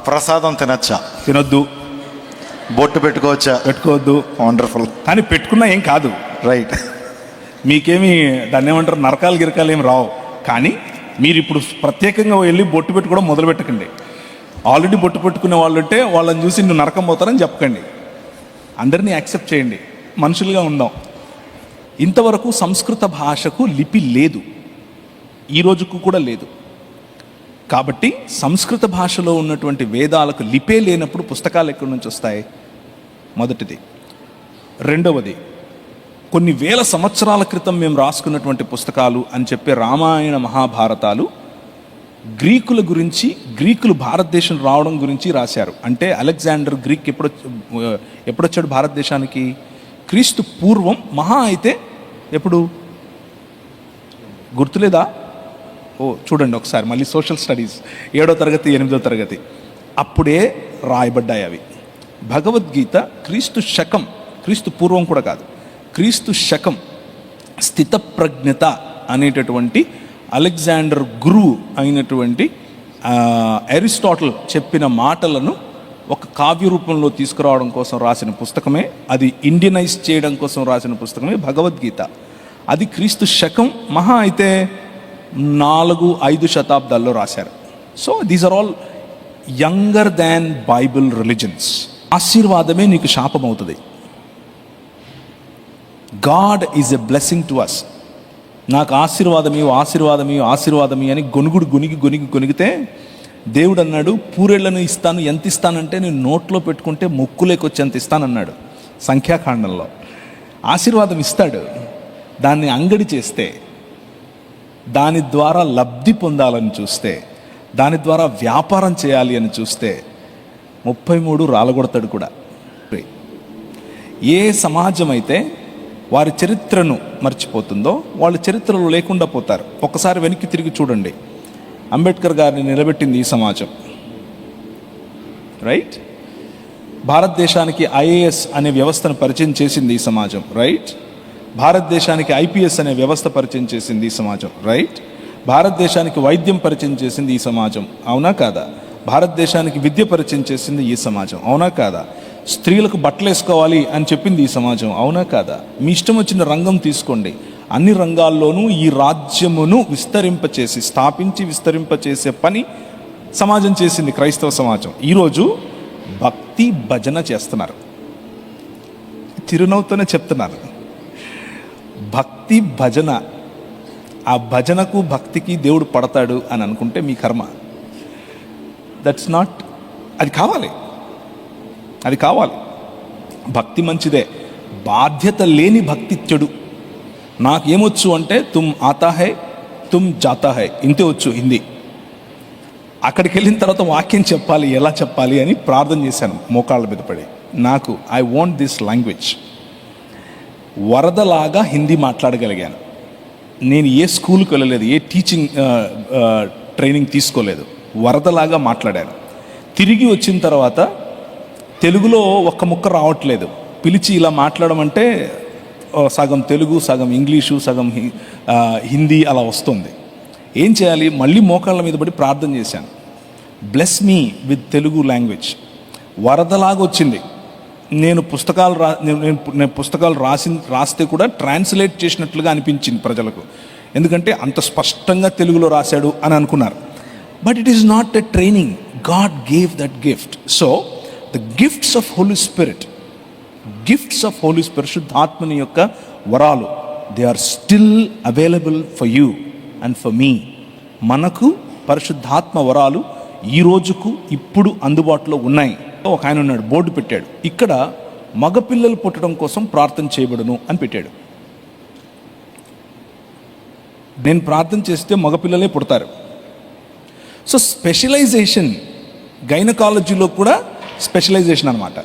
ప్రసాదం తినచ్చా? తినొద్దు. బొట్టు పెట్టుకోవచ్చా? పెట్టుకోవద్దు. వండర్ఫుల్. కానీ పెట్టుకున్నా ఏం కాదు. రైట్. మీకేమి దాన్ని ఏమంటారు, నరకాలు గిరకాలు ఏమి రావు. కానీ మీరు ఇప్పుడు ప్రత్యేకంగా వెళ్ళి బొట్టు పెట్టుకోవడం మొదలు పెట్టకండి. ఆల్రెడీ బొట్టు పెట్టుకునే వాళ్ళు ఉంటే వాళ్ళని చూసి నువ్వు నరకం పోతారని చెప్పకండి. అందరినీ యాక్సెప్ట్ చేయండి, మనుషులుగా ఉందాం. ఇంతవరకు సంస్కృత భాషకు లిపి లేదు, ఈ రోజుకు కూడా లేదు. కాబట్టి సంస్కృత భాషలో ఉన్నటువంటి వేదాలకు లిపే లేనప్పుడు పుస్తకాలు ఎక్కడి నుంచి వస్తాయి? మొదటిది. రెండవది, కొన్ని వేల సంవత్సరాల క్రితం మేము రాసుకున్నటువంటి పుస్తకాలు అని చెప్పే రామాయణ మహాభారతాలు గ్రీకుల గురించి, గ్రీకులు భారతదేశం రావడం గురించి రాశారు. అంటే అలెగ్జాండర్ గ్రీక్ ఎప్పుడొచ్చాడు భారతదేశానికి? క్రీస్తు పూర్వం మహా అయితే ఎప్పుడు గుర్తులేదా? చూడండి ఒకసారి మళ్ళీ సోషల్ స్టడీస్ 7వ తరగతి 8వ తరగతి అప్పుడే రాయబడ్డాయి అవి. భగవద్గీత క్రీస్తు శకం, క్రీస్తు పూర్వం కూడా కాదు, క్రీస్తు శకం స్థితప్రజ్ఞత అనేటటువంటి అలెగ్జాండర్ గురువు అయినటువంటి అరిస్టాటిల్ చెప్పిన మాటలను ఒక కావ్య రూపంలో తీసుకురావడం కోసం రాసిన పుస్తకమే, అది ఇండియనైజ్ చేయడం కోసం రాసిన పుస్తకమే భగవద్గీత. అది క్రీస్తు శకం మహా అయితే 4-5 శతాబ్దాల్లో రాశారు. So these are all younger than Bible religions. ఆశీర్వాదమే నీకు శాపం అవుతుంది. God is a blessing to us. నాకు ఆశీర్వాదమీ ఆశీర్వాదమీ ఆశీర్వాదమీ అని గొనిగితే దేవుడు అన్నాడు, పూరెళ్లను ఇస్తాను. ఎంత ఇస్తానంటే నేను నోట్లో పెట్టుకుంటే ముక్కులేకొచ్చి ఎంత ఇస్తానన్నాడు సంఖ్యాకాండంలో. ఆశీర్వాదం ఇస్తాడు, దాన్ని అంగడి చేస్తే, దాని ద్వారా లబ్ధి పొందాలని చూస్తే, దాని ద్వారా వ్యాపారం చేయాలి అని చూస్తే 33 రాలగొడతాడు కూడా. ఏ సమాజం అయితే వారి చరిత్రను మర్చిపోతుందో వాళ్ళు చరిత్రలో లేకుండా పోతారు. ఒకసారి వెనక్కి తిరిగి చూడండి, అంబేద్కర్ గారిని నిలబెట్టింది ఈ సమాజం, రైట్? భారతదేశానికి ఐఏఎస్ అనే వ్యవస్థను పరిచయం చేసింది ఈ సమాజం, రైట్? భారతదేశానికి ఐపీఎస్ అనే వ్యవస్థ పరిచయం చేసింది ఈ సమాజం, రైట్? భారతదేశానికి వైద్యం పరిచయం చేసింది ఈ సమాజం, అవునా కాదా? భారతదేశానికి విద్య పరిచయం చేసింది ఈ సమాజం, అవునా కాదా? స్త్రీలకు బట్టలు వేసుకోవాలి అని చెప్పింది ఈ సమాజం, అవునా కాదా? మీ ఇష్టం వచ్చిన రంగం తీసుకోండి, అన్ని రంగాల్లోనూ ఈ రాజ్యమును స్థాపించి విస్తరింపచేసే పని సమాజం చేసింది, క్రైస్తవ సమాజం. ఈరోజు భక్తి భజన చేస్తున్నారు, చిరునవ్వుతోనే చెప్తున్నారు. భక్తి భజన, ఆ భజనకు భక్తికి దేవుడు పడతాడు అని అనుకుంటే మీ కర్మ. దట్స్ నాట్, అది కావాలి, అది కావాలి. భక్తి మంచిదే, బాధ్యత లేని భక్తి చెడు. నాకేమొచ్చు అంటే తుమ్ ఆతా హై తుమ్ జాతా హై, ఇంతే వచ్చు హిందీ. అక్కడికి వెళ్ళిన తర్వాత వాక్యం చెప్పాలి, ఎలా చెప్పాలి అని ప్రార్థన చేశాను మోకాళ్ళ మీద పడి. నాకు ఐ వాంట్ దిస్ లాంగ్వేజ్. వరదలాగా హిందీ మాట్లాడగలిగాను. నేను ఏ స్కూల్కి వెళ్ళలేదు, ఏ టీచింగ్ ట్రైనింగ్ తీసుకోలేదు, వరదలాగా మాట్లాడాను. తిరిగి వచ్చిన తర్వాత తెలుగులో ఒక్క ముక్క రావట్లేదు. పిలిచి ఇలా మాట్లాడమంటే సగం తెలుగు, సగం ఇంగ్లీషు, సగం హిందీ అలా వస్తుంది. ఏం చేయాలి? మళ్ళీ మోకాళ్ళ మీద పడి ప్రార్థన చేశాను, bless me with Telugu language. వరదలాగా వచ్చింది. నేను పుస్తకాలు రాస్తే కూడా ట్రాన్స్లేట్ చేసినట్లుగా అనిపించింది ప్రజలకు, ఎందుకంటే అంత స్పష్టంగా తెలుగులో రాశాడు అని అనుకున్నారు. But it is not a training, God gave that gift. So the gifts of Holy Spirit, శుద్ధాత్మని యొక్క వరాలు, they are still available for you and for me. మనకు పరిశుద్ధాత్మ వరాలు ఈ రోజుకు ఇప్పుడు అందుబాటులో ఉన్నాయి. ఒక ఆయన ఉన్నాడు, బోర్డు పెట్టాడు, ఇక్కడ మగపిల్లలు పుట్టడం కోసం ప్రార్థన చేయబడును అని పెట్టాడు. నేను ప్రార్థన చేస్తే మగపిల్లలే పుడతారు. సో స్పెషలైజేషన్, గైనకాలజీలో కూడా స్పెషలైజేషన్ అనమాట.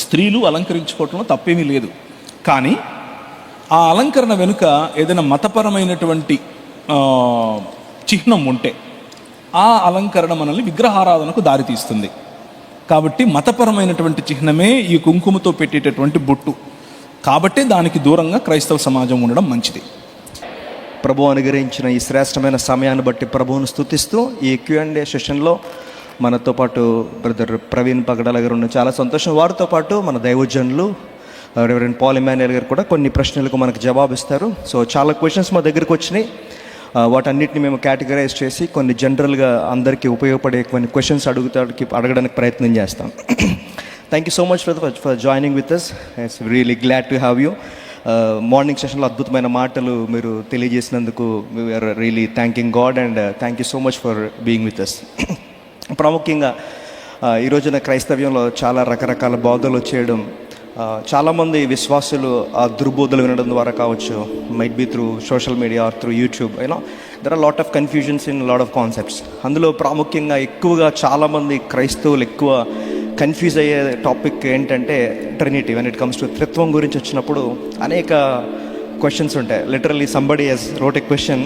స్త్రీలు అలంకరించుకోవటంలో తప్పేమీ లేదు, కానీ ఆ అలంకరణ వెనుక ఏదైనా మతపరమైనటువంటి చిహ్నం ఉంటే ఆ అలంకరణ మనల్ని విగ్రహారాధనకు దారితీస్తుంది. కాబట్టి మతపరమైనటువంటి చిహ్నమే ఈ కుంకుమతో పెట్టేటటువంటి బొట్టు. కాబట్టి దానికి దూరంగా క్రైస్తవ సమాజం ఉండడం మంచిది. ప్రభు అనుగ్రహించిన ఈ శ్రేష్టమైన సమయాన్ని బట్టి ప్రభువును స్తుతిస్తూ ఈ Q&A సెషన్లో మనతో పాటు బ్రదర్ ప్రవీణ్ పగడాల గారు ఉన్న చాలా సంతోషం. వారితో పాటు మన దైవజనులు రెవరెండ్ పాల్ ఇమాన్యుయల్ గారు కూడా కొన్ని ప్రశ్నలకు మనకు జవాబిస్తారు. సో చాలా క్వశ్చన్స్ మా దగ్గరికి వచ్చినాయి. వాటన్నిటిని మేము కేటగరైజ్ చేసి కొన్ని జనరల్గా అందరికీ ఉపయోగపడే కొన్ని క్వశ్చన్స్ అడగడానికి ప్రయత్నం చేస్తాం. Thank you so much for joining with us. It's really glad to have you. Morning సెషన్లో అద్భుతమైన మాటలు మీరు తెలియజేసినందుకు we are really thanking God and thank you so much for being with us. ప్రాముఖ్యంగా ఈ రోజున క్రైస్తవ్యంలో చాలా రకరకాల బోధలు చేయడం, చాలామంది విశ్వాసులు ఆ దుర్బోధలు వినడం ద్వారా కావచ్చు, might be through social media or through YouTube, you know there are lot of confusions in lot of concepts. అందులో ప్రాముఖ్యంగా ఎక్కువగా చాలామంది క్రైస్తవులు ఎక్కువ కన్ఫ్యూజ్ అయ్యే టాపిక్ ఏంటంటే Trinity. When it comes to త్రిత్వం గురించి వచ్చినప్పుడు అనేక క్వశ్చన్స్ ఉంటాయి. Literally somebody has wrote a question,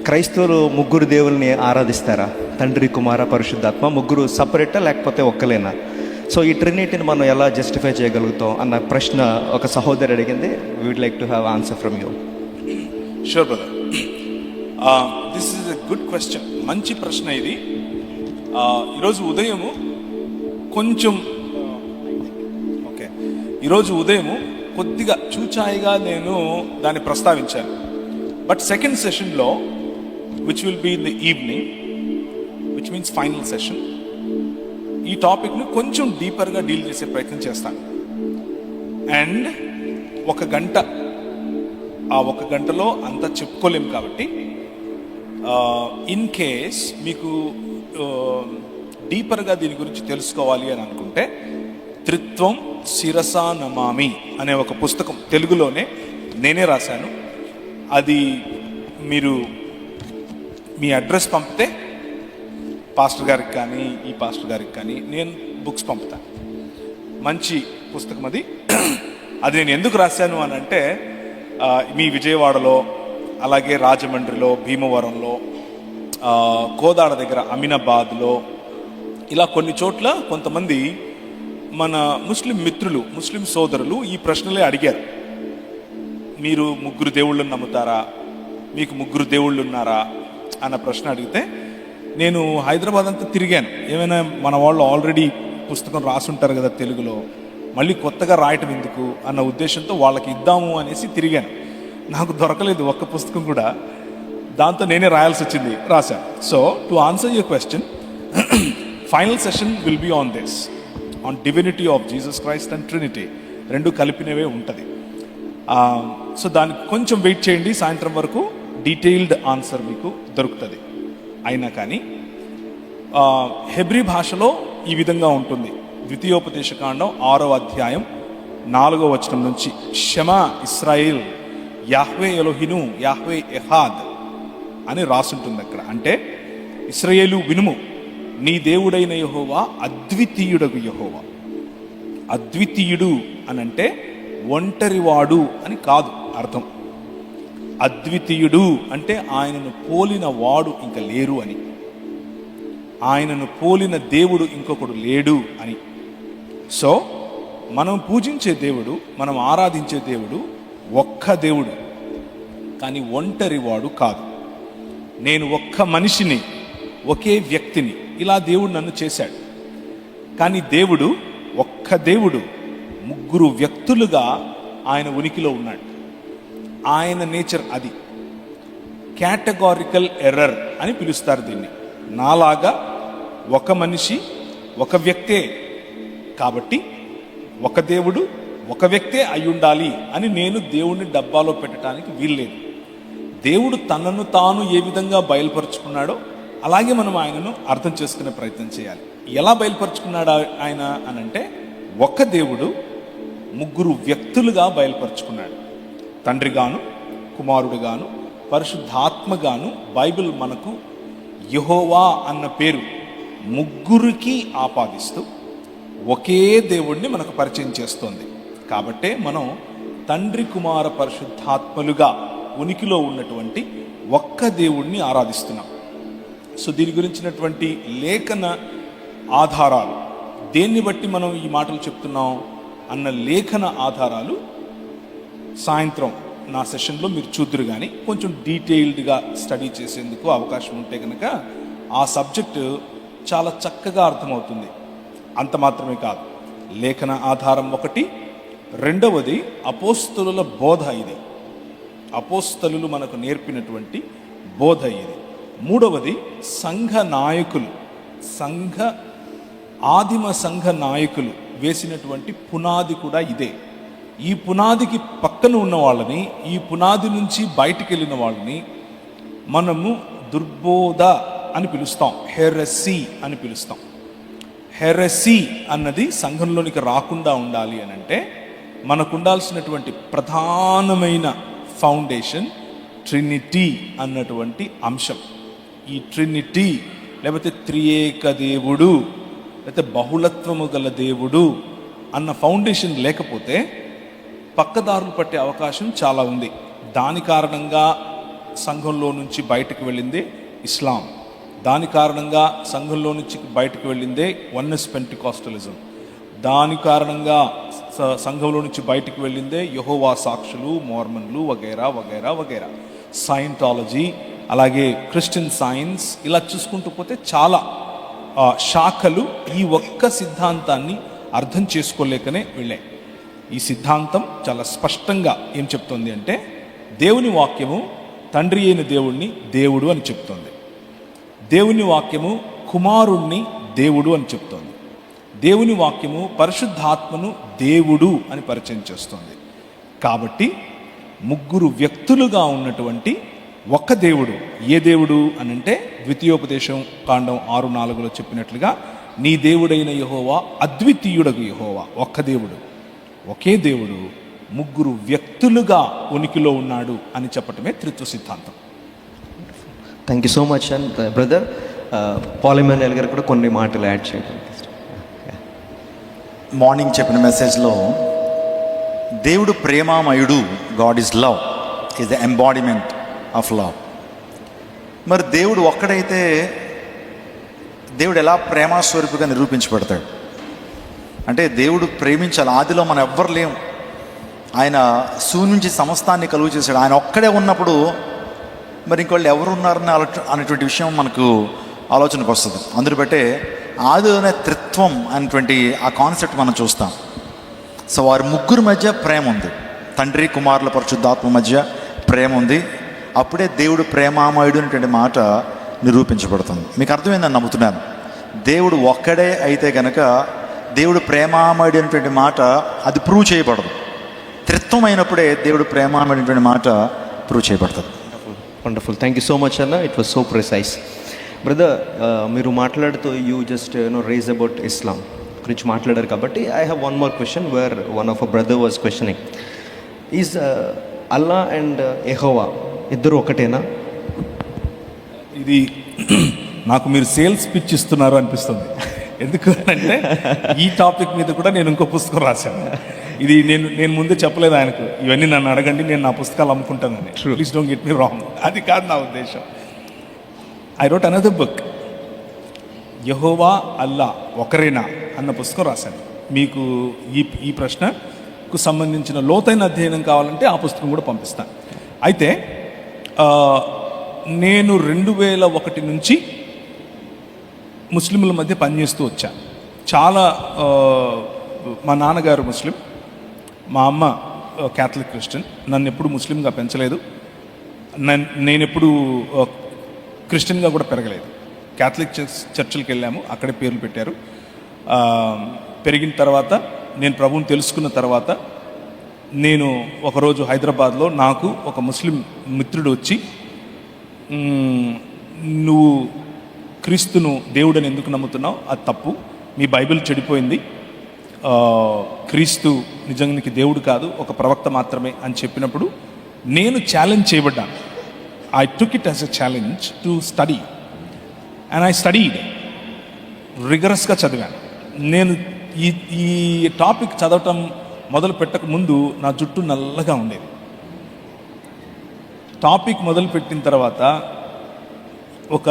క్రైస్తవులు ముగ్గురు దేవుల్ని ఆరాధిస్తారా, తండ్రి కుమార పరిశుద్ధాత్మ, ముగ్గురు సపరేటా లేకపోతే ఒక్కలేనా? సో ఈ ట్రినిటీని మనం ఎలా జస్టిఫై చేయగలుగుతాం అన్న ప్రశ్న ఒక సహోదరి అడిగింది. We would like to have answer from you. Sure brother, this is a good question. మంచి ప్రశ్న ఇది. ఈరోజు ఉదయము కొద్దిగా చూచాయిగా నేను దాన్ని ప్రస్తావించాను. బట్ సెకండ్ సెషన్లో, which will be in the evening, which means final session, ఈ టాపిక్ను కొంచెం డీపర్గా డీల్ చేసే ప్రయత్నం చేస్తాను. అండ్ ఒక గంటలో అంతా చెప్పుకోలేము కాబట్టి ఇన్ కేస్ మీకు డీపర్గా దీని గురించి తెలుసుకోవాలి అని అనుకుంటే త్రిత్వం శిరసా నమామి అనే ఒక పుస్తకం తెలుగులోనే నేనే రాశాను. అది మీరు మీ అడ్రస్ పంపితే పాస్టర్ గారికి కానీ ఈ పాస్టర్ గారికి కానీ నేను బుక్స్ పంపుతాను. మంచి పుస్తకం అది. అది నేను ఎందుకు రాశాను అని అంటే మీ విజయవాడలో, అలాగే రాజమండ్రిలో, భీమవరంలో, కోదాడ దగ్గర అమీనాబాద్లో, ఇలా కొన్ని చోట్ల కొంతమంది మన ముస్లిం మిత్రులు, ముస్లిం సోదరులు ఈ ప్రశ్నలే అడిగారు. మీరు ముగ్గురు దేవుళ్ళని నమ్ముతారా, మీకు ముగ్గురు దేవుళ్ళు ఉన్నారా అన్న ప్రశ్న అడిగితే నేను హైదరాబాద్ అంతా తిరిగాను. ఏమైనా మన వాళ్ళు ఆల్రెడీ పుస్తకం రాసుంటారు కదా తెలుగులో, మళ్ళీ కొత్తగా రాయటం ఎందుకు అన్న ఉద్దేశంతో వాళ్ళకి ఇద్దాము అనేసి తిరిగాను. నాకు దొరకలేదు ఒక్క పుస్తకం కూడా. దాంతో నేనే రాయాల్సి వచ్చింది, రాశాను. So to answer your question, final session will be on this, on divinity of Jesus Christ and Trinity. రెండు కలిపినవే ఉంటుంది. సో దానికి కొంచెం వెయిట్ చేయండి, సాయంత్రం వరకు డీటెయిల్డ్ ఆన్సర్ మీకు దొరుకుతుంది. అయినా కానీ హెబ్రీ భాషలో ఈ విధంగా ఉంటుంది. ద్వితీయోపదేశకాండం 6వ అధ్యాయం 4వ వచనం నుంచి, షమా ఇస్రాయిల్ యాహ్వే ఎలోహిను యాహ్వే ఎహాద్ అని రాసుంటుంది అక్కడ. అంటే ఇశ్రాయేలు వినుము, నీ దేవుడైన యెహోవా అద్వితీయుడగు యెహోవా. అద్వితీయుడు అని అంటే ఒంటరివాడు అని కాదు అర్థం. అద్వితీయుడు అంటే ఆయనను పోలిన వాడు ఇంక లేరు అని, ఆయనను పోలిన దేవుడు ఇంకొకడు లేడు అని. సో మనం పూజించే దేవుడు, మనం ఆరాధించే దేవుడు ఒక్క దేవుడు, కానీ ఒంటరివాడు కాదు. నేను ఒక్క మనిషిని, ఒకే వ్యక్తిని, ఇలా దేవుడు నన్ను చేశాడు. కానీ దేవుడు ఒక్క దేవుడు ముగ్గురు వ్యక్తులుగా ఆయన ఉనికిలో ఉన్నాడు. ఆయన నేచర్ అది. కేటగారికల్ ఎర్రర్ అని పిలుస్తారు దీన్ని. నాలాగా ఒక మనిషి, ఒక వ్యక్తే కాబట్టి ఒక దేవుడు ఒక వ్యక్తే అయి ఉండాలి అని నేను దేవుణ్ణి డబ్బాలో పెట్టడానికి వీల్లేదు. దేవుడు తనను తాను ఏ విధంగా బయలుపరుచుకున్నాడో అలాగే మనం ఆయనను అర్థం చేసుకునే ప్రయత్నం చేయాలి. ఎలా బయలుపరుచుకున్నాడు ఆయన అనంటే, ఒక దేవుడు ముగ్గురు వ్యక్తులుగా బయలుపరుచుకున్నాడు. తండ్రిగాను, కుమారుడుగాను, పరిశుద్ధాత్మగాను. బైబిల్ మనకు యెహోవా అన్న పేరు ముగ్గురికి ఆపాదిస్తూ ఒకే దేవుణ్ణి మనకు పరిచయం చేస్తోంది. కాబట్టే మనం తండ్రి, కుమార, పరిశుద్ధాత్మలుగా ఉనికిలో ఉన్నటువంటి ఒక్క దేవుణ్ణి ఆరాధిస్తున్నాం. సో దీని గురించినటువంటి లేఖన ఆధారాలు, దేన్ని బట్టి మనం ఈ మాటలు చెప్తున్నాం అన్న లేఖన ఆధారాలు సాయంత్రం నా సెషన్లో మీరు చూద్దరు. కానీ కొంచెం డీటెయిల్డ్గా స్టడీ చేసేందుకు అవకాశం ఉంటే కనుక ఆ సబ్జెక్టు చాలా చక్కగా అర్థమవుతుంది. అంత మాత్రమే కాదు, లేఖన ఆధారం ఒకటి, రెండవది అపోస్తలుల బోధ, ఇది అపోస్తలులు మనకు నేర్పినటువంటి బోధ ఇది. మూడవది సంఘ నాయకులు, ఆదిమ సంఘ నాయకులు వేసినటువంటి పునాది కూడా ఇదే. ఈ పునాదికి పక్కన ఉన్న వాళ్ళని, ఈ పునాది నుంచి బయటికి వెళ్ళిన వాళ్ళని మనము దుర్బోధ అని పిలుస్తాం, హెరసీ అని పిలుస్తాం. హెరసీ అన్నది సంఘంలోనికి రాకుండా ఉండాలి అని అంటే మనకు ఉండాల్సినటువంటి ప్రధానమైన ఫౌండేషన్ ట్రినిటీ అన్నటువంటి అంశం. ఈ ట్రినిటీ లేకపోతే త్రియేక దేవుడు లేకపోతే బహుళత్వము గల దేవుడు అన్న ఫౌండేషన్ లేకపోతే పక్కదారులు పట్టే అవకాశం చాలా ఉంది. దాని కారణంగా సంఘంలో నుంచి బయటకు వెళ్ళిందే ఇస్లాం, దాని కారణంగా సంఘంలో నుంచి బయటకు వెళ్ళిందే వన్నెస్ పెంటికాస్టలిజం, దాని కారణంగా సంఘంలో నుంచి బయటకు వెళ్ళిందే యెహోవా సాక్షులు, మోర్మన్లు వగైరా వగైరా వగైరా, సైంటాలజీ, అలాగే క్రిస్టియన్ సైన్స్, ఇలా చూసుకుంటూ పోతే చాలా శాఖలు ఈ ఒక్క సిద్ధాంతాన్ని అర్థం చేసుకోలేకనే వెళ్ళాయి. ఈ సిద్ధాంతం చాలా స్పష్టంగా ఏం చెప్తుంది అంటే దేవుని వాక్యము తండ్రి అయిన దేవుణ్ణి దేవుడు అని చెప్తోంది, దేవుని వాక్యము కుమారుణ్ణి దేవుడు అని చెప్తోంది, దేవుని వాక్యము పరిశుద్ధాత్మను దేవుడు అని పరిచయం చేస్తుంది. కాబట్టి ముగ్గురు వ్యక్తులుగా ఉన్నటువంటి ఒక్క దేవుడు. ఏ దేవుడు అని అంటే ద్వితీయోపదేశం కాండం 6:4 చెప్పినట్లుగా నీ దేవుడైన యెహోవా అద్వితీయుడగు యెహోవా, ఒక్క దేవుడు, ఒకే దేవుడు ముగ్గురు వ్యక్తులుగా ఉనికిలో ఉన్నాడు అని చెప్పటమే త్రిత్వ సిద్ధాంతం. Thank you so much and brother. Paul Emmanuel గారు కూడా కొన్ని మాటలు యాడ్ చేయండి. మార్నింగ్ చెప్పిన మెసేజ్లో దేవుడు ప్రేమామయుడు, God is love, is the embodiment of love. మరి దేవుడు ఒక్కడైతే దేవుడు ఎలా ప్రేమాస్వరూపిగా నిరూపించబడతాడు అంటే దేవుడు ప్రేమించాలి. ఆదిలో మనం ఎవ్వరు లేం, ఆయన శూన్యం నుంచి సమస్తాన్ని కలుగు చేశాడు. ఆయన ఒక్కడే ఉన్నప్పుడు మరి ఇంకోళ్ళు ఎవరు ఉన్నారని అనేటువంటి విషయం మనకు ఆలోచనకు వస్తుంది. అందుని బట్టే ఆదిలోనే త్రిత్వం అనేటువంటి ఆ కాన్సెప్ట్ మనం చూస్తాం. సో వారి ముగ్గురు మధ్య ప్రేమ ఉంది, తండ్రి కుమారుల పరిశుద్ధాత్మ మధ్య ప్రేమ ఉంది. అప్పుడే దేవుడు ప్రేమామయుడు అనేటువంటి మాట నిరూపించబడుతుంది. మీకు అర్థమైందని నమ్ముతున్నాను. దేవుడు ఒక్కడే అయితే కనుక దేవుడు ప్రేమామయుడు అనేటువంటి మాట అది ప్రూవ్ చేయబడదు. త్రిత్వం అయినప్పుడే దేవుడు ప్రేమామయుడు అనేటువంటి మాట ప్రూవ్ చేయబడుతుంది. Wonderful, thank you so much అన్న, it was so precise. Brother, మీరు మాట్లాడుతూ you just raise about Islam గురించి మాట్లాడారు కాబట్టి I have one more question where one of a brother was questioning, is Allah and Jehovah ఇద్దరు ఒకటేనా? ఇది నాకు మీరు సేల్స్ పిచ్ ఇస్తున్నారు అనిపిస్తుంది. ఎందుకు అంటే ఈ టాపిక్ మీద కూడా నేను ఇంకో పుస్తకం రాశాను. ఇది నేను ముందే చెప్పలేదు ఆయనకు, ఇవన్నీ నన్ను అడగండి, నేను నా పుస్తకాలు అమ్ముకుంటానని. Please don't get me wrong, అది కాదు నా ఉద్దేశం. I wrote another book, Jehovah Allah ఒకరేనా అన్న పుస్తకం రాశాను. మీకు ఈ ప్రశ్నకు సంబంధించిన లోతైన అధ్యయనం కావాలంటే ఆ పుస్తకం కూడా పంపిస్తాను. అయితే నేను 2001 నుంచి ముస్లింల మధ్య పనిచేస్తూ వచ్చాను. చాలా మా నాన్నగారు ముస్లిం, మా అమ్మ క్యాథలిక్ క్రిస్టియన్. నన్ను ఎప్పుడు ముస్లింగా పెంచలేదు, నేను ఎప్పుడు క్రిస్టియన్గా కూడా పెరగలేదు. క్యాథలిక్ చర్చిలకు వెళ్ళాము, అక్కడే పేర్లు పెట్టారు. పెరిగిన తర్వాత నేను ప్రభువుని తెలుసుకున్న తర్వాత నేను ఒకరోజు హైదరాబాద్లో నాకు ఒక ముస్లిం మిత్రుడు వచ్చి, నువ్వు క్రీస్తును దేవుడని ఎందుకు నమ్ముతున్నావు, అది తప్పు, మీ బైబిల్ చెడిపోయింది, క్రీస్తు నిజానికి దేవుడు కాదు, ఒక ప్రవక్త మాత్రమే అని చెప్పినప్పుడు నేను ఛాలెంజ్ చేయబడ్డాను. I took it as a challenge to study and I studied, రిగరస్గా చదివాను. నేను ఈ టాపిక్ చదవటం మొదలు పెట్టక ముందు నా జుట్టు నల్లగా ఉండేది. టాపిక్ మొదలు పెట్టిన తర్వాత ఒక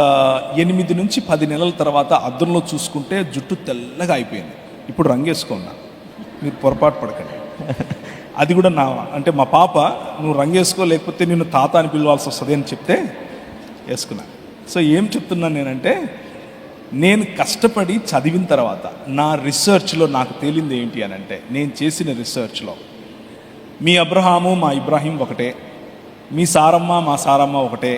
8 నుంచి 10 నెలల తర్వాత అద్దంలో చూసుకుంటే జుట్టు తెల్లగా అయిపోయింది. ఇప్పుడు రంగేసుకున్నా, మీరు పొరపాటు పడకండి. అది కూడా అంటే మా పాప, నువ్వు రంగేసుకో లేకపోతే నిన్ను తాత అని పిలవాల్సి వస్తుంది అని చెప్తే వేసుకున్నా. సో ఏం చెప్తున్నాను నేనంటే, నేను కష్టపడి చదివిన తర్వాత నా రీసెర్చ్లో నాకు తేలింది ఏంటి అని అంటే, నేను చేసిన రీసెర్చ్లో మీ అబ్రహాము మా ఇబ్రాహీం ఒకటే, మీ సారమ్మ మా సారమ్మ ఒకటే,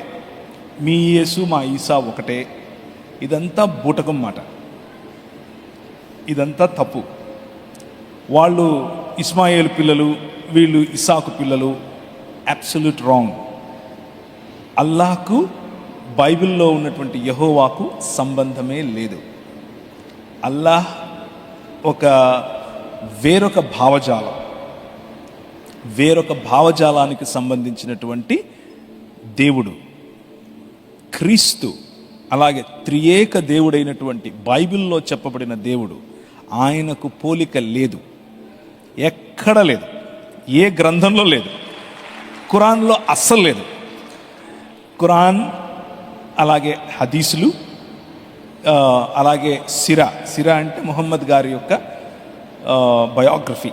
మీ యేసు మా ఈసా ఒకటే. ఇదంతా బూటకం మాట, ఇదంతా తప్పు. వాళ్ళు ఇస్మాయేల్ పిల్లలు, వీళ్ళు ఇసాకు పిల్లలు. Absolute wrong. అల్లాహకు బైబిల్లో ఉన్నటువంటి యెహోవాకు సంబంధమే లేదు. అల్లాహ్ వేరొక భావజాలానికి సంబంధించినటువంటి దేవుడు. క్రీస్తు అలాగే త్రియేక దేవుడైనటువంటి బైబిల్లో చెప్పబడిన దేవుడు, ఆయనకు పోలిక లేదు, ఎక్కడ లేదు, ఏ గ్రంథంలో లేదు, ఖురాన్లో అస్సలు లేదు. ఖురాన్ అలాగే హదీసులు, అలాగే సిరా అంటే ముహమ్మద్ గారి యొక్క బయోగ్రఫీ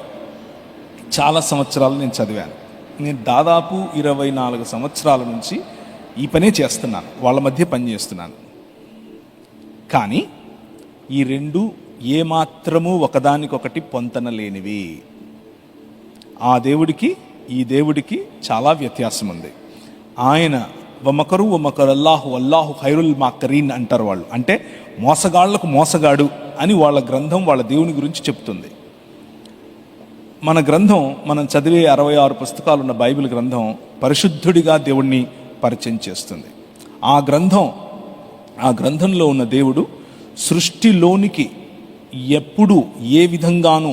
చాలా సంవత్సరాలు నేను చదివాను. నేను దాదాపు 24 సంవత్సరాల నుంచి ఈ పనే చేస్తున్నాను, వాళ్ళ మధ్య పని చేస్తున్నాను. కానీ ఈ రెండు ఏమాత్రము ఒకదానికొకటి పొంతన లేనివి. ఆ దేవుడికి ఈ దేవుడికి చాలా వ్యత్యాసం ఉంది. ఆయన వమకరు అల్లాహు ఖైరుల్ మాకరీన్ అంటారు వాళ్ళు. అంటే మోసగాళ్లకు మోసగాడు అని వాళ్ళ గ్రంథం వాళ్ళ దేవుని గురించి చెప్తుంది. మన గ్రంథం, మనం చదివే 66 పుస్తకాలు ఉన్న బైబిల్ గ్రంథం పరిశుద్ధుడిగా దేవుణ్ణి పరిచయం చేస్తుంది. ఆ గ్రంథంలో ఉన్న దేవుడు సృష్టిలోనికి ఎప్పుడు ఏ విధంగానూ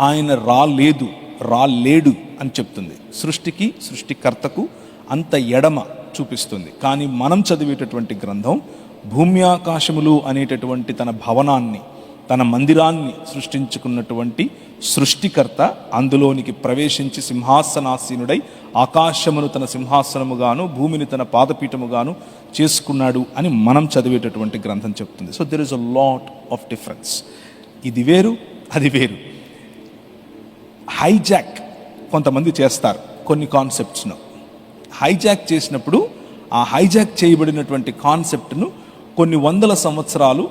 ఆయన రాలేడు అని చెప్తుంది. సృష్టికర్తకు అంత ఎడమ చూపిస్తుంది. కానీ మనం చదివేటటువంటి గ్రంథం భూమి ఆకాశములు అనేటటువంటి తన భవనాన్ని, తన మందిరాన్ని సృష్టించుకున్నటువంటి సృష్టికర్త అందులోనికి ప్రవేశించి సింహాసనాసీనుడై ఆకాశమును తన సింహాసనముగాను భూమిని తన పాదపీఠముగాను చేసుకున్నాడు అని మనం చదివేటటువంటి గ్రంథం చెప్తుంది. So there is a lot of difference. ఇది వేరు, అది వేరు. హైజాక్ కొంతమంది చేస్తారు కొన్ని కాన్సెప్ట్స్ను. హైజాక్ చేసినప్పుడు ఆ హైజాక్ చేయబడినటువంటి కాన్సెప్ట్ను కొన్ని వందల సంవత్సరాలు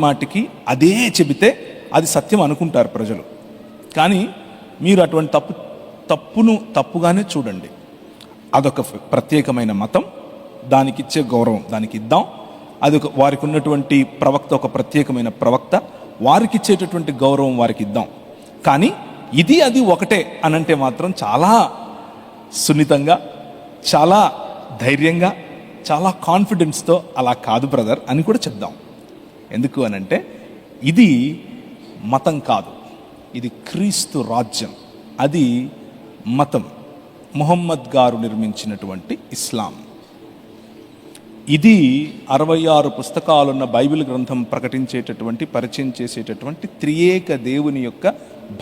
మాటికి అదే చెబితే అది సత్యం అనుకుంటారు ప్రజలు. కానీ మీరు అటువంటి తప్పును తప్పుగానే చూడండి. అదొక ప్రత్యేకమైన మతం, దానికి ఇచ్చే గౌరవం దానికి ఇద్దాం. అది వారికి ఉన్నటువంటి ప్రవక్త ఒక ప్రత్యేకమైన ప్రవక్త, వారికి ఇచ్చేటటువంటి గౌరవం వారికి ఇద్దాం. కానీ ఇది అది ఒకటే అనంటే మాత్రం చాలా సున్నితంగా, చాలా ధైర్యంగా, చాలా కాన్ఫిడెన్స్తో అలా కాదు బ్రదర్ అని కూడా చెప్దాం. ఎందుకు అనంటే ఇది మతం కాదు, ఇది క్రీస్తు రాజ్యం. అది మతం, ముహమ్మద్ గారు నిర్మించినటువంటి ఇస్లాం. ఇది 66 పుస్తకాలున్న బైబిల్ గ్రంథం ప్రకటించేటటువంటి, పరిచయం చేసేటటువంటి త్రియేక దేవుని యొక్క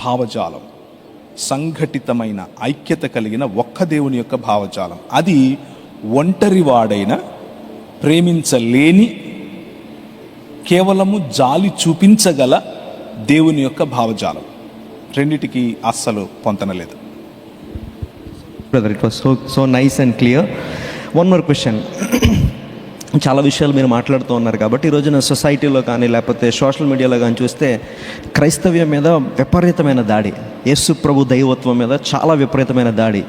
భావజాలం, సంఘటితమైన ఐక్యత కలిగిన ఒక్క దేవుని యొక్క భావజాలం. అది ఒంటరివాడైన, ప్రేమించలేని, కేవలము జాలి చూపించగల దేవుని యొక్క భావజాలం. రెండిటికి అస్సలు పొంతనలేదు. Brother, it was so nice and clear. One more question. చాలా విషయాలు మీరు మాట్లాడుతూ ఉన్నారు కాబట్టి ఈ రోజున సొసైటీలో కానీ లేకపోతే సోషల్ మీడియాలో కానీ చూస్తే క్రైస్తవ్యం మీద విపరీతమైన దాడి, యేసు ప్రభు దైవత్వం మీద చాలా విపరీతమైన దాడి.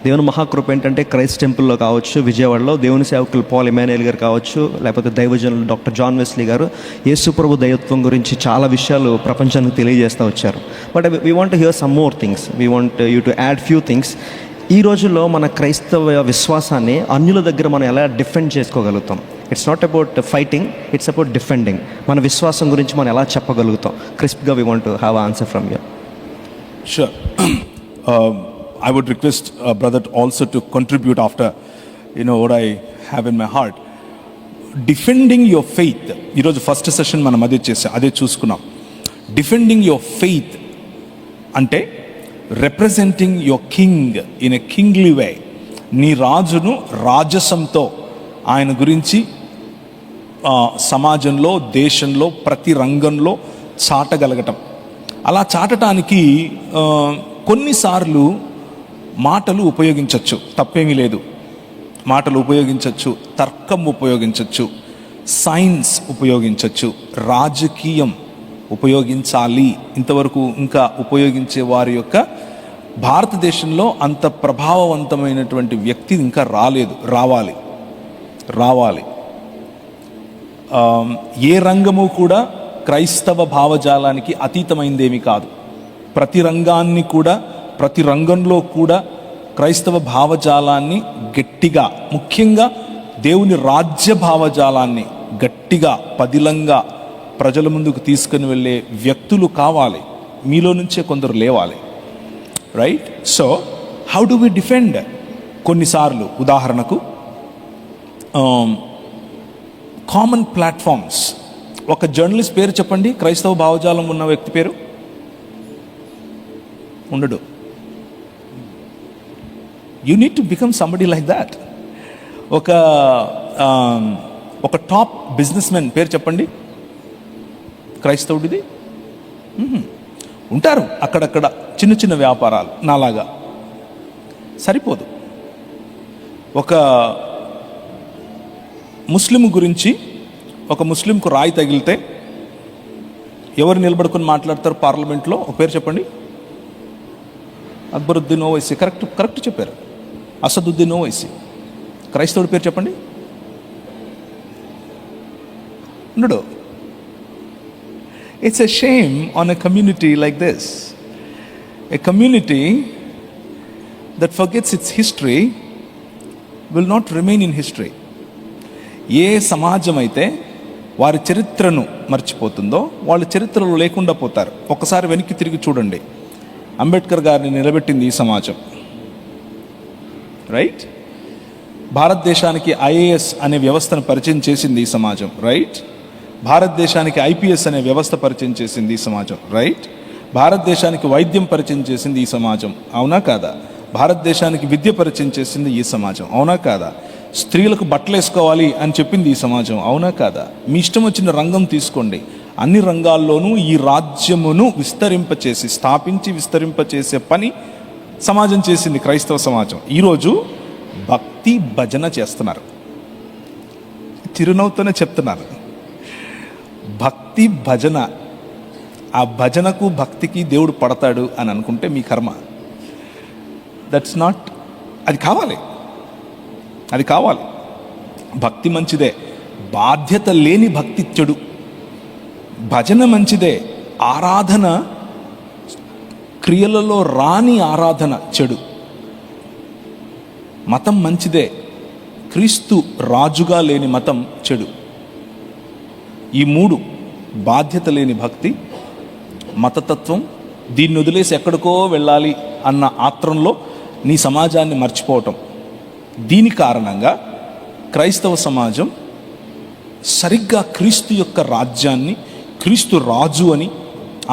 దేవుని మహాకృప ఏంటంటే క్రైస్ట్ టెంపుల్లో కావచ్చు, విజయవాడలో దేవుని సేవకులు పాల్ ఇమాన్యుయల్ గారు కావచ్చు, లేకపోతే దైవజనులు డాక్టర్ జాన్ వెస్లీ గారు యేసు ప్రభు దైవత్వం గురించి చాలా విషయాలు ప్రపంచానికి తెలియజేస్తూ వచ్చారు. But we want to hear some more things. We want you to add few things. ఈ రోజుల్లో మన క్రైస్తవ విశ్వాసాన్ని అన్యుల దగ్గర మనం ఎలా డిఫెండ్ చేసుకోగలుగుతాం? It's not about fighting, it's about defending. మన విశ్వాసం గురించి మనం ఎలా చెప్పగలుగుతాం? క్రిస్ప్గా we want to have answer from you. Sure. I would request brother also to contribute after what I have in my heart. Defending your faith. ఈరోజు first session మనం అదే చూసుకున్నాం. డిఫెండింగ్ యువర్ ఫెయిత్ అంటే representing your king in a kingly way. నీ రాజును రాజసంతో ఆయన గురించి సమాజంలో, దేశంలో, ప్రతి రంగంలో చాటగలగటం. అలా చాటటానికి కొన్నిసార్లు మాటలు ఉపయోగించవచ్చు, తప్పేమీ లేదు. మాటలు ఉపయోగించవచ్చు, తర్కం ఉపయోగించవచ్చు, సైన్స్ ఉపయోగించవచ్చు, రాజకీయం ఉపయోగించాలి. ఇంతవరకు ఇంకా ఉపయోగించే వారి యొక్క భారతదేశంలో అంత ప్రభావవంతమైనటువంటి వ్యక్తి ఇంకా రావాలి. ఏ రంగము కూడా క్రైస్తవ భావజాలానికి అతీతమైందేమీ కాదు. ప్రతి రంగంలో కూడా క్రైస్తవ భావజాలాన్ని గట్టిగా, ముఖ్యంగా దేవుని రాజ్య భావజాలాన్ని గట్టిగా పదిలంగా ప్రజల ముందుకు తీసుకుని వెళ్ళే వ్యక్తులు కావాలి. మీలో నుంచే కొందరు లేవాలి. Right? So how do we defend? కొన్నిసార్లు ఉదాహరణకు కామన్ ప్లాట్ఫామ్స్. ఒక జర్నలిస్ట్ పేరు చెప్పండి, క్రైస్తవ భావజాలం ఉన్న వ్యక్తి పేరు ఉండడు. You need to become somebody like that. ఒక టాప్ బిజినెస్ మెన్ పేరు చెప్పండి, క్రైస్తవుడిది. ఉంటారు అక్కడక్కడ చిన్న చిన్న వ్యాపారాలు, నాలాగా. సరిపోదు. ఒక ముస్లిం గురించి, ఒక ముస్లింకు రాయి తగిలితే ఎవరు నిలబడుకొని మాట్లాడతారు పార్లమెంట్లో? ఒక పేరు చెప్పండి. అక్బరుద్దీన్ ఓవైసీ. కరెక్ట్ చెప్పారు. అసదుద్దీన్ ఓవైసీ. క్రైస్తవుడి పేరు చెప్పండి. ఉండడు. It's a shame on a community like this. A community that forgets its history will not remain in history. ఏ సమాజం అయితే వారి చరిత్రను మర్చిపోతుందో వాళ్ళు చరిత్రలో లేకుండా పోతారు. ఒకసారి వెనక్కి తిరిగి చూడండి. అంబేద్కర్ గారిని నిలబెట్టింది ఈ సమాజం. రైట్? భారతదేశానికి ఐఏఎస్ అనే వ్యవస్థను పరిచయం చేసింది ఈ సమాజం. రైట్? భారతదేశానికి ఐపీఎస్ అనే వ్యవస్థ పరిచయం చేసింది ఈ సమాజం. రైట్? భారతదేశానికి వైద్యం పరిచయం చేసింది ఈ సమాజం. అవునా కాదా? భారతదేశానికి విద్య పరిచయం చేసింది ఈ సమాజం. అవునా కాదా? స్త్రీలకు బట్టలు వేసుకోవాలి అని చెప్పింది ఈ సమాజం. అవునా కాదా? మీ ఇష్టం వచ్చిన రంగం తీసుకోండి. అన్ని రంగాల్లోనూ ఈ రాజ్యమును స్థాపించి విస్తరింపచేసే పని సమాజం చేసింది, క్రైస్తవ సమాజం. ఈరోజు భక్తి భజన చేస్తున్నారు. చిరునవ్వుతోనే చెప్తున్నారు. భక్తి భజన. ఆ భజనకు భక్తికి దేవుడు పడతాడు అని అనుకుంటే మీ కర్మ. That's not. అది కావాలి. భక్తి మంచిదే, బాధ్యత లేని భక్తి చెడు. భజన మంచిదే, ఆరాధన క్రియలలో రాని ఆరాధన చెడు. మతం మంచిదే, క్రీస్తు రాజుగా లేని మతం చెడు. ఈ మూడు, బాధ్యత లేని భక్తి, మతతత్వం, దీన్ని వదిలేసి ఎక్కడికో వెళ్ళాలి అన్న ఆత్రంలో నీ సమాజాన్ని మర్చిపోవటం. దీని కారణంగా క్రైస్తవ సమాజం సరిగ్గా క్రీస్తు యొక్క రాజ్యాన్ని, క్రీస్తు రాజు అని,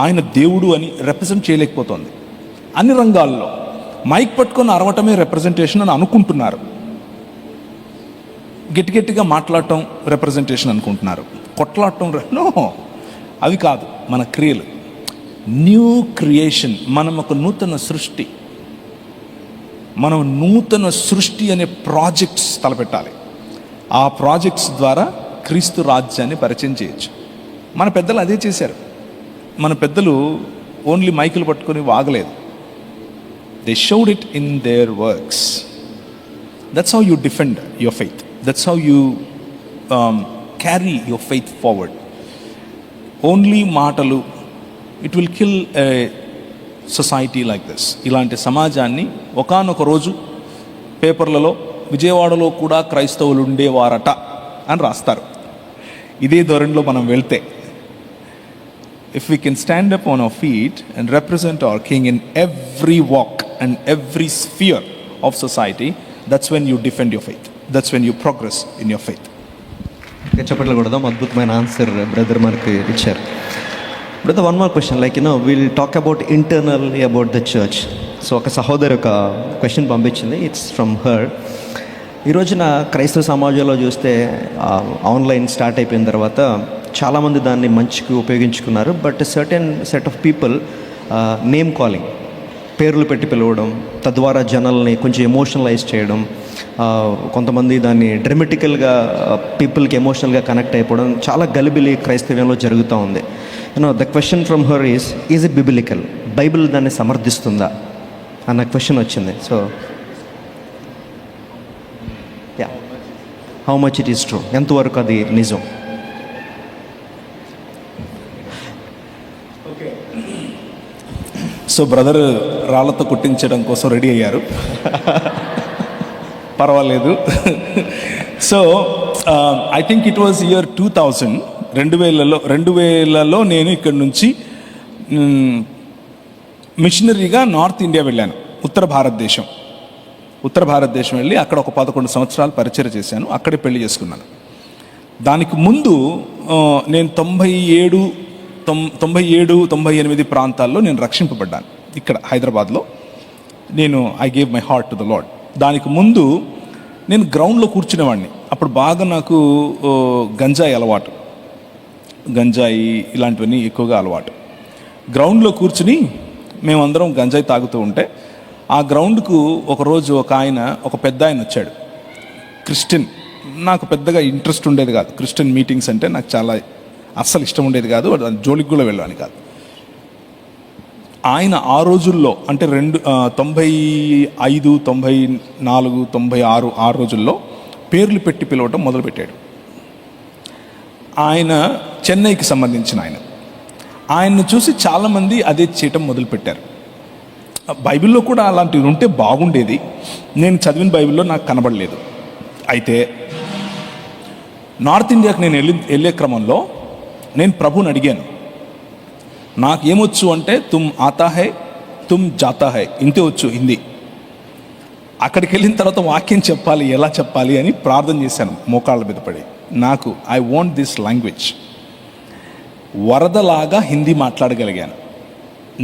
ఆయన దేవుడు అని రిప్రజెంట్ చేయలేకపోతుంది. అన్ని రంగాల్లో మైక్ పట్టుకొని అరవటమే రిప్రజెంటేషన్ అని అనుకుంటున్నారు. గట్టిగా మాట్లాడటం రిప్రజెంటేషన్ అనుకుంటున్నారు. కొట్లాడటం నో, అవి కాదు మన క్రియలు. New creation. మనం ఒక నూతన సృష్టి అనే ప్రాజెక్ట్స్ తలపెట్టాలి. ఆ ప్రాజెక్ట్స్ ద్వారా క్రీస్తు రాజ్యాన్ని పరిచయం చేయొచ్చు. మన పెద్దలు అదే చేశారు. మన పెద్దలు ఓన్లీ మైకులు పట్టుకొని వాగలేదు. They showed it in their works. That's how you defend your faith. That's how you carry your faith forward. Only మాటలు, it will kill a society like this. ఇలాంటి సమాజాన్ని ఒకానొక రోజు పేపర్లలో విజయవాడలో కూడా క్రైస్తవులు ఉండేవారట అని రాస్తారు. ఇదే ధోరణిలో మనం వెళ్తే, if we can stand up on our feet and represent our king in every walk and every sphere of society, that's when you defend your faith. That's when you progress in your faith. చెప్పట్లు కూడా అద్భుతమైన answer brother మనకి ఇచ్చారు. Brother, one more question. Like will talk about internally about the church. So ఒక సహోదరి ఒక question పంపించింది. It's from her. ఈ రోజున క్రైస్తవ సమాజంలో చూస్తే ఆన్లైన్ స్టార్ట్ అయిపోయిన తర్వాత చాలామంది దాన్ని మంచికి ఉపయోగించుకున్నారు. But certain set of people name calling, పేర్లు పెట్టి పిలవడం, తద్వారా జనాల్ని కొంచెం ఎమోషనలైజ్ చేయడం, కొంతమంది దాన్ని డ్రమెటికల్గా పీపుల్కి ఎమోషనల్గా కనెక్ట్ అయిపోవడం చాలా గలిబిలి క్రైస్తవ్యంలో జరుగుతూ ఉంది. The question from her is it biblical? Bible దాన్ని సమర్థిస్తుందా అన్న క్వశ్చన్ వచ్చింది. So how much it is true, ఎంతవరకు అది నిజం? సో బ్రదర్ రాళ్ళతో కుట్టించడం కోసం రెడీ అయ్యారు. పర్వాలేదు. So I think it was year 2000, 2000లో నేను ఇక్కడ నుంచి మిషనరీగా నార్త్ ఇండియా వెళ్ళాను. ఉత్తర భారతదేశం వెళ్ళి అక్కడ ఒక 11 సంవత్సరాలు పరిచయం చేశాను. అక్కడే పెళ్లి చేసుకున్నాను. దానికి ముందు నేను 97-98 ప్రాంతాల్లో నేను రక్షింపబడ్డాను. ఇక్కడ హైదరాబాద్లో I gave my heart to the lord. దానికి ముందు నేను గ్రౌండ్లో కూర్చునేవాడిని. అప్పుడు బాగా నాకు గంజాయి అలవాటు, గంజాయి ఇలాంటివన్నీ ఎక్కువగా అలవాటు. గ్రౌండ్లో కూర్చుని మేమందరం గంజాయి తాగుతూ ఉంటే ఆ గ్రౌండ్కు ఒకరోజు ఒక పెద్ద ఆయన వచ్చాడు, క్రిస్టియన్. నాకు పెద్దగా ఇంట్రెస్ట్ ఉండేది కాదు క్రిస్టియన్ మీటింగ్స్ అంటే, నాకు చాలా అస్సలు ఇష్టం ఉండేది కాదు, జోలికి కూడా వెళ్ళాను కాదు. ఆయన ఆ రోజుల్లో అంటే 95, 94, 96 ఆ రోజుల్లో పేర్లు పెట్టి పిలవటం మొదలుపెట్టాడు. ఆయన చెన్నైకి సంబంధించిన ఆయన్ని చూసి చాలామంది అదే చేయటం మొదలుపెట్టారు. బైబిల్లో కూడా అలాంటివి ఉంటే బాగుండేది. నేను చదివిన బైబిల్లో నాకు కనబడలేదు. అయితే నార్త్ ఇండియాకి నేను వెళ్ళే క్రమంలో నేను ప్రభుని అడిగాను, నాకు ఏమొచ్చు అంటే తుమ్ ఆతా హై తుమ్ జాతా హై, ఇంతే వచ్చు హిందీ. అక్కడికి వెళ్ళిన తర్వాత వాక్యం చెప్పాలి, ఎలా చెప్పాలి అని ప్రార్థన చేశాను మోకాళ్ళ మీద పడి. I want this language. వరదలాగా హిందీ మాట్లాడగలిగాను.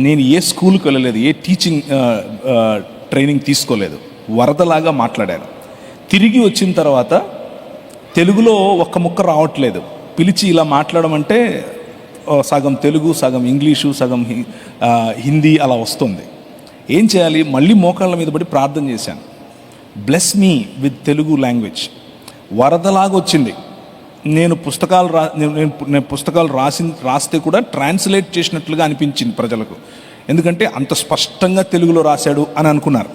నేను ఏ స్కూల్కి వెళ్ళలేదు, ఏ టీచింగ్ ట్రైనింగ్ తీసుకోలేదు, వరదలాగా మాట్లాడాను. తిరిగి వచ్చిన తర్వాత తెలుగులో ఒక్క ముక్క రావట్లేదు. పిలిచి ఇలా మాట్లాడమంటే సగం తెలుగు, సగం ఇంగ్లీషు, సగం హిందీ అలా వస్తుంది. ఏం చేయాలి? మళ్ళీ మోకాళ్ళ మీద పడి ప్రార్థన చేశాను, bless me with Telugu language. వరదలాగా వచ్చింది. నేను పుస్తకాలు రాస్తే కూడా ట్రాన్స్లేట్ చేసినట్లుగా అనిపించింది ప్రజలకు, ఎందుకంటే అంత స్పష్టంగా తెలుగులో రాశాడు అని అనుకున్నారు.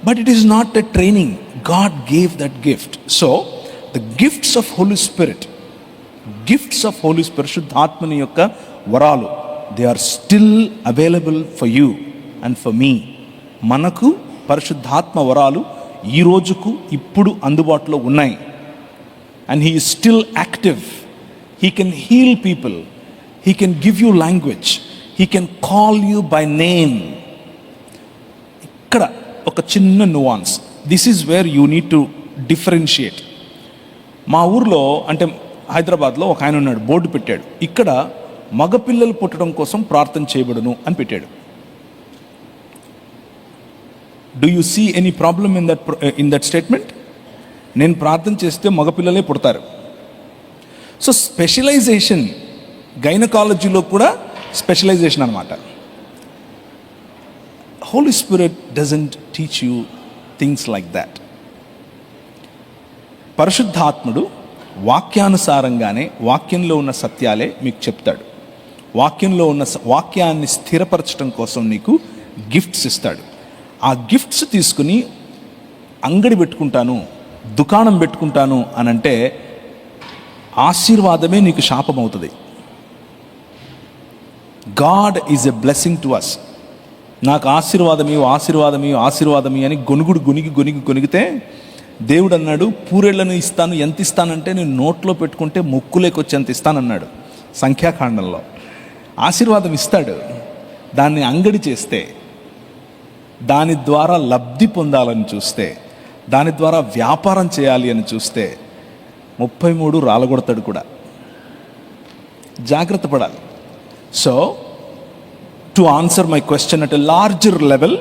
But it is not a training, God gave that gift. So the gifts of Holy Spirit, శుద్ధాత్మని యొక్క వరాలు, they are still available for you and for me. మనకు పరిశుద్ధాత్మ వరాలు ఈ రోజుకు ఇప్పుడు అందుబాటులో ఉన్నాయి. And he is still active. He can heal people. He can give you language. He can call you by name. ఇక్కడ ఒక చిన్న nuance. This is where you need to differentiate. మా ఊర్లో అంటే హైదరాబాద్లో ఒక ఆయన ఉన్నాడు, బోర్డు పెట్టాడు, ఇక్కడ మగపిల్లలు పుట్టడం కోసం ప్రార్థన చేయబడును అని పెట్టాడు. Do you see any problem in that statement? నేను ప్రార్థన చేస్తే మగపిల్లలే పుడతారు. సో స్పెషలైజేషన్, గైనకాలజీలో కూడా స్పెషలైజేషన్ అనమాట. Holy spirit doesn't teach you things like that. పరిశుద్ధాత్ముడు వాక్యానుసారంగానే, వాక్యంలో ఉన్న సత్యాలే మీకు చెప్తాడు. వాక్యంలో ఉన్న వాక్యాన్ని స్థిరపరచడం కోసం నీకు గిఫ్ట్స్ ఇస్తాడు. ఆ గిఫ్ట్స్ తీసుకుని అంగడి పెట్టుకుంటాను, దుకాణం పెట్టుకుంటాను అని అంటే ఆశీర్వాదమే నీకు శాపం అవుతుంది. God is a blessing to us. నాకు ఆశీర్వాదమీ అని గొనిగితే దేవుడు అన్నాడు, పూరేళ్లను ఇస్తాను. ఎంత ఇస్తానంటే నేను నోట్లో పెట్టుకుంటే ముక్కులేకొచ్చి ఎంత ఇస్తానన్నాడు సంఖ్యాకాండంలో. ఆశీర్వాదం ఇస్తాడు. దాన్ని అంగడి చేస్తే, దాని ద్వారా లబ్ధి పొందాలని చూస్తే, దాని ద్వారా వ్యాపారం చేయాలి అని చూస్తే 33 రాలగొడతాడు కూడా. జాగ్రత్త పడాలి. So to answer my question at a larger level,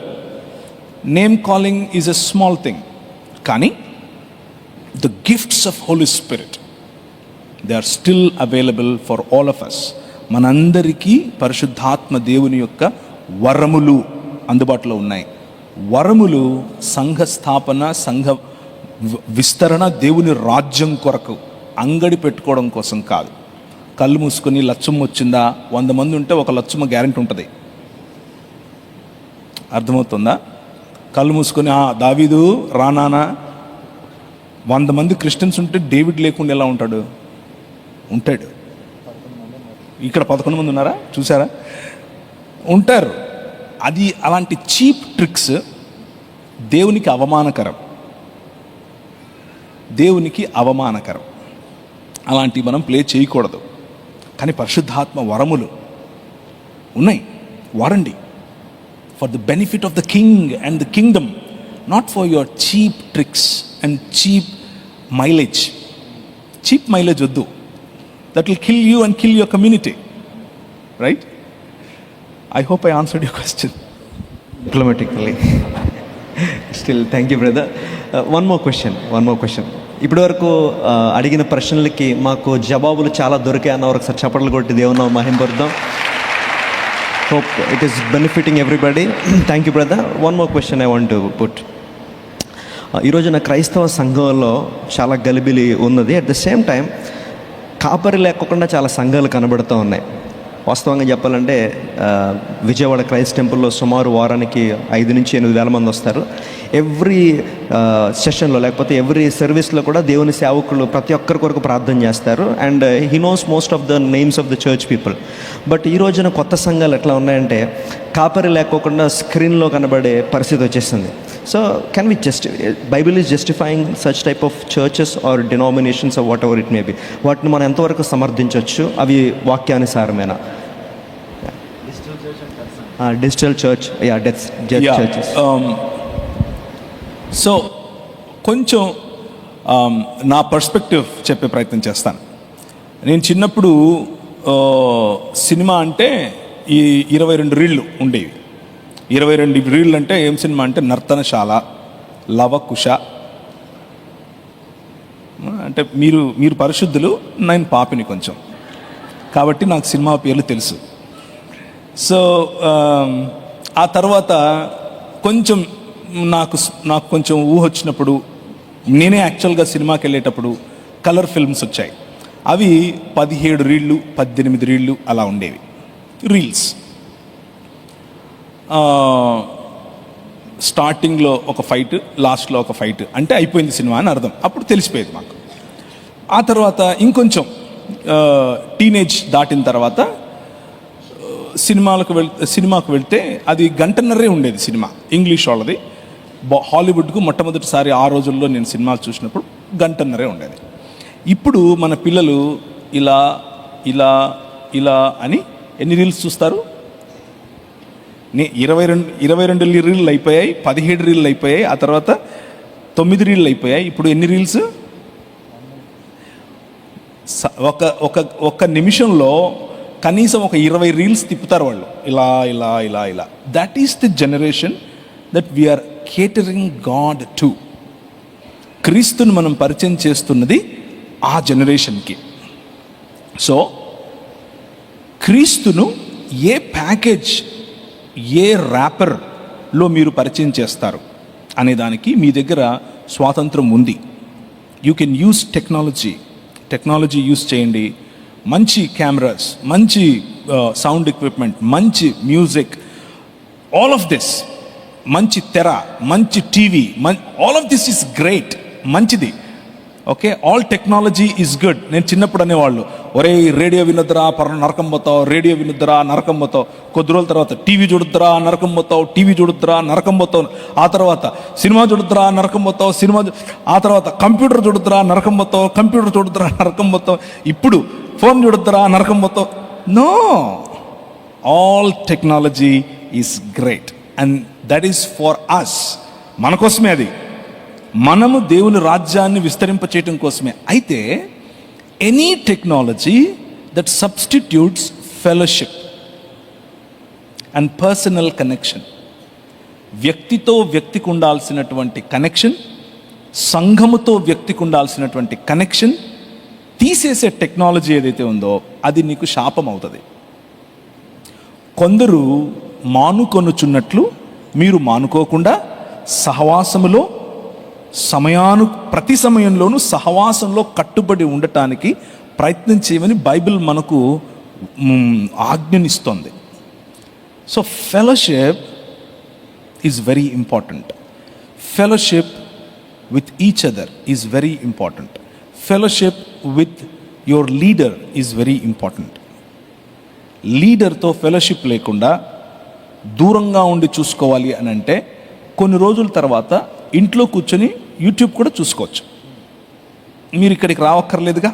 name calling is a small thing. కానీ the gifts of Holy Spirit, they are still available for all of us. మనందరికీ పరిశుద్ధాత్మ దేవుని యొక్క వరములు అందుబాటులో ఉన్నాయి. వరములు సంఘ స్థాపన, సంఘ విస్తరణ దేవుని రాజ్యం కొరకు, అంగడి పెట్టుకోవడం కోసం కాదు. కళ్ళు మూసుకొని లచ్చమ్మ వచ్చిందా, 100 మంది ఉంటే ఒక లచ్చమ్మ గ్యారెంటీ ఉంటుంది. అర్థమవుతుందా? కళ్ళు మూసుకొని దావీదు రానానా, 100 మంది క్రిస్టియన్స్ ఉంటే డేవిడ్ లేకుండా ఎలా ఉంటాడు? ఉంటాడు. ఇక్కడ 11 మంది ఉన్నారా? చూసారా? ఉంటారు. అది అలాంటి చీప్ ట్రిక్స్ దేవునికి అవమానకరం. దేవునికి అవమానకరం. అలాంటివి మనం ప్లే చేయకూడదు. కానీ పరిశుద్ధాత్మ వరములు ఉన్నాయి, వాడండి. For the benefit of the king and the kingdom, not for your cheap tricks and cheap mileage. Cheap mileage వద్దు. That will kill you and kill your community. Right? I hope I answered your question diplomatically. Still thank you brother. One more question. ఇప్పటివరకు అడిగిన ప్రశ్నలకి మాకు జవాబులు చాలా దొరికాయి అన్న ఒకసారి చప్పట్లు కొట్టి దేవుని మహింపరుద్దాం. Hope it is benefiting everybody. Thank you brother. One more question I want to put. ఈరోజున క్రైస్తవ సంఘంలో చాలా గలిబిలి ఉన్నది. అట్ ద సేమ్ టైం కాపరి లేకుండా చాలా సంఘాలు కనబడుతూ ఉన్నాయి. వాస్తవంగా చెప్పాలంటే విజయవాడ క్రైస్ట్ టెంపుల్లో సుమారు వారానికి 5 నుంచి 8 వేల మంది వస్తారు. ఎవ్రీ సెషన్లో లేకపోతే ఎవ్రీ సర్వీస్లో కూడా దేవుని సేవకులు ప్రతి ఒక్కరి కొరకు ప్రార్థన చేస్తారు. And he knows most of the names of the church people. But ఈ రోజున కొత్త సంఘాలు ఎట్లా ఉన్నాయంటే కాపరి లేకోకుండా స్క్రీన్లో కనబడే పరిస్థితి వచ్చేసింది. So can we Bible is justifying such type of churches or denominations or whatever it may be. వాటిని మనం ఎంతవరకు సమర్థించవచ్చు? అవి వాక్యానుసారమేనా? Digital church, churches. సో కొంచెం నా పర్స్పెక్టివ్ చెప్పే ప్రయత్నం చేస్తాను. నేను చిన్నప్పుడు సినిమా అంటే ఈ 22 రీళ్ళు ఉండేవి. 22 రీళ్ళు అంటే ఏం సినిమా అంటే నర్తనశాల, లవకుశ. అంటే మీరు పరిశుద్ధులు, నేను పాపిని కొంచెం, కాబట్టి నాకు సినిమా పేర్లు తెలుసు. సో ఆ తర్వాత కొంచెం నాకు కొంచెం ఊహ వచ్చినప్పుడు, నేనే యాక్చువల్గా సినిమాకి వెళ్ళేటప్పుడు కలర్ ఫిల్మ్స్ వచ్చాయి. అవి 17 రీళ్ళు, 18 రీళ్ళు అలా ఉండేవి రీల్స్. స్టార్టింగ్లో ఒక ఫైట్, లాస్ట్లో ఒక ఫైట్, అంటే అయిపోయింది సినిమా అని అర్థం. అప్పుడు తెలిసిపోయేది మాకు. ఆ తర్వాత ఇంకొంచెం టీనేజ్ దాటిన తర్వాత సినిమాకు వెళ్తే అది 1.5 గంటన్నరే ఉండేది సినిమా. ఇంగ్లీష్ వాళ్ళది. హాలీవుడ్కు మొట్టమొదటిసారి ఆ రోజుల్లో నేను సినిమాలు చూసినప్పుడు 1.5 గంటన్నరే ఉండేది. ఇప్పుడు మన పిల్లలు ఇలా ఇలా ఇలా అని ఎన్ని రీల్స్ చూస్తారు? 22 రీళ్ళు అయిపోయాయి, 17 రీళ్ళు అయిపోయాయి, ఆ తర్వాత 9 రీళ్ళు అయిపోయాయి. ఇప్పుడు ఎన్ని రీల్స్? ఒక నిమిషంలో కనీసం ఒక 20 రీల్స్ తిప్పుతారు వాళ్ళు, ఇలా ఇలా ఇలా ఇలా. That is the generation that we are catering God to. క్రీస్తుని మనం పరిచయం చేస్తున్నది ఆ జనరేషన్కి. సో క్రీస్తును ఏ ప్యాకేజ్, ఏ ర్యాపర్లో మీరు పరిచయం చేస్తారు అనే దానికి మీ దగ్గర స్వాతంత్రం ఉంది. You can use technology use చేయండి. మంచి కెమెరాస్, మంచి సౌండ్ ఎక్విప్మెంట్, మంచి మ్యూజిక్, ఆల్ ఆఫ్ దిస్, మంచి తెర, మంచి TV, all of this is great, మంచిది. Okay, all technology is good. నేను చిన్నప్పుడు అనేవాళ్ళు, ఒరే రేడియో వినొద్దురా నరకం పోతావు, రేడియో వినొద్దురా నరకం పోతావు. కొద్ది రోజుల తర్వాత టీవీ చూడుద్దురా నరకం పోతావు, టీవీ చూడుద్దురా నరకం పోతావు. ఆ తర్వాత సినిమా చూడుద్దురా నరకం పోతావు, ఆ తర్వాత కంప్యూటర్ చూడుద్దురా నరకం పోతావు, కంప్యూటర్ చూడుద్దురా నరకం పోతావు. ఇప్పుడు ఫోన్ చూడుద్దురా నరకం పోతావు. No, all technology is great and that is for us. మన కోసమే అది. మనము దేవుని రాజ్యాన్ని విస్తరింపచేయటం కోసమే. అయితే any technology that substitutes fellowship and personal connection, వ్యక్తితో వ్యక్తికి ఉండాల్సినటువంటి కనెక్షన్, సంఘముతో వ్యక్తికి ఉండాల్సినటువంటి కనెక్షన్ తీసేసే టెక్నాలజీ ఏదైతే ఉందో అది నీకు శాపం అవుతుంది. కొందరు మానుకొనుచున్నట్లు మీరు మానుకోకుండా సహవాసములో ప్రతి సమయంలోనూ సహవాసంలో కట్టుబడి ఉండటానికి ప్రయత్నం చేయమని బైబిల్ మనకు ఆజ్ఞనిస్తోంది. So fellowship is very important. Fellowship with each other is very important. Fellowship with your leader is very important. లీడర్తో ఫెలోషిప్ లేకుండా దూరంగా ఉండి చూసుకోవాలి అని అంటే కొన్ని రోజుల తర్వాత ఇంట్లో కూర్చొని యూట్యూబ్ కూడా చూసుకోవచ్చు. మీరు ఇక్కడికి రావక్కర్లేదుగా.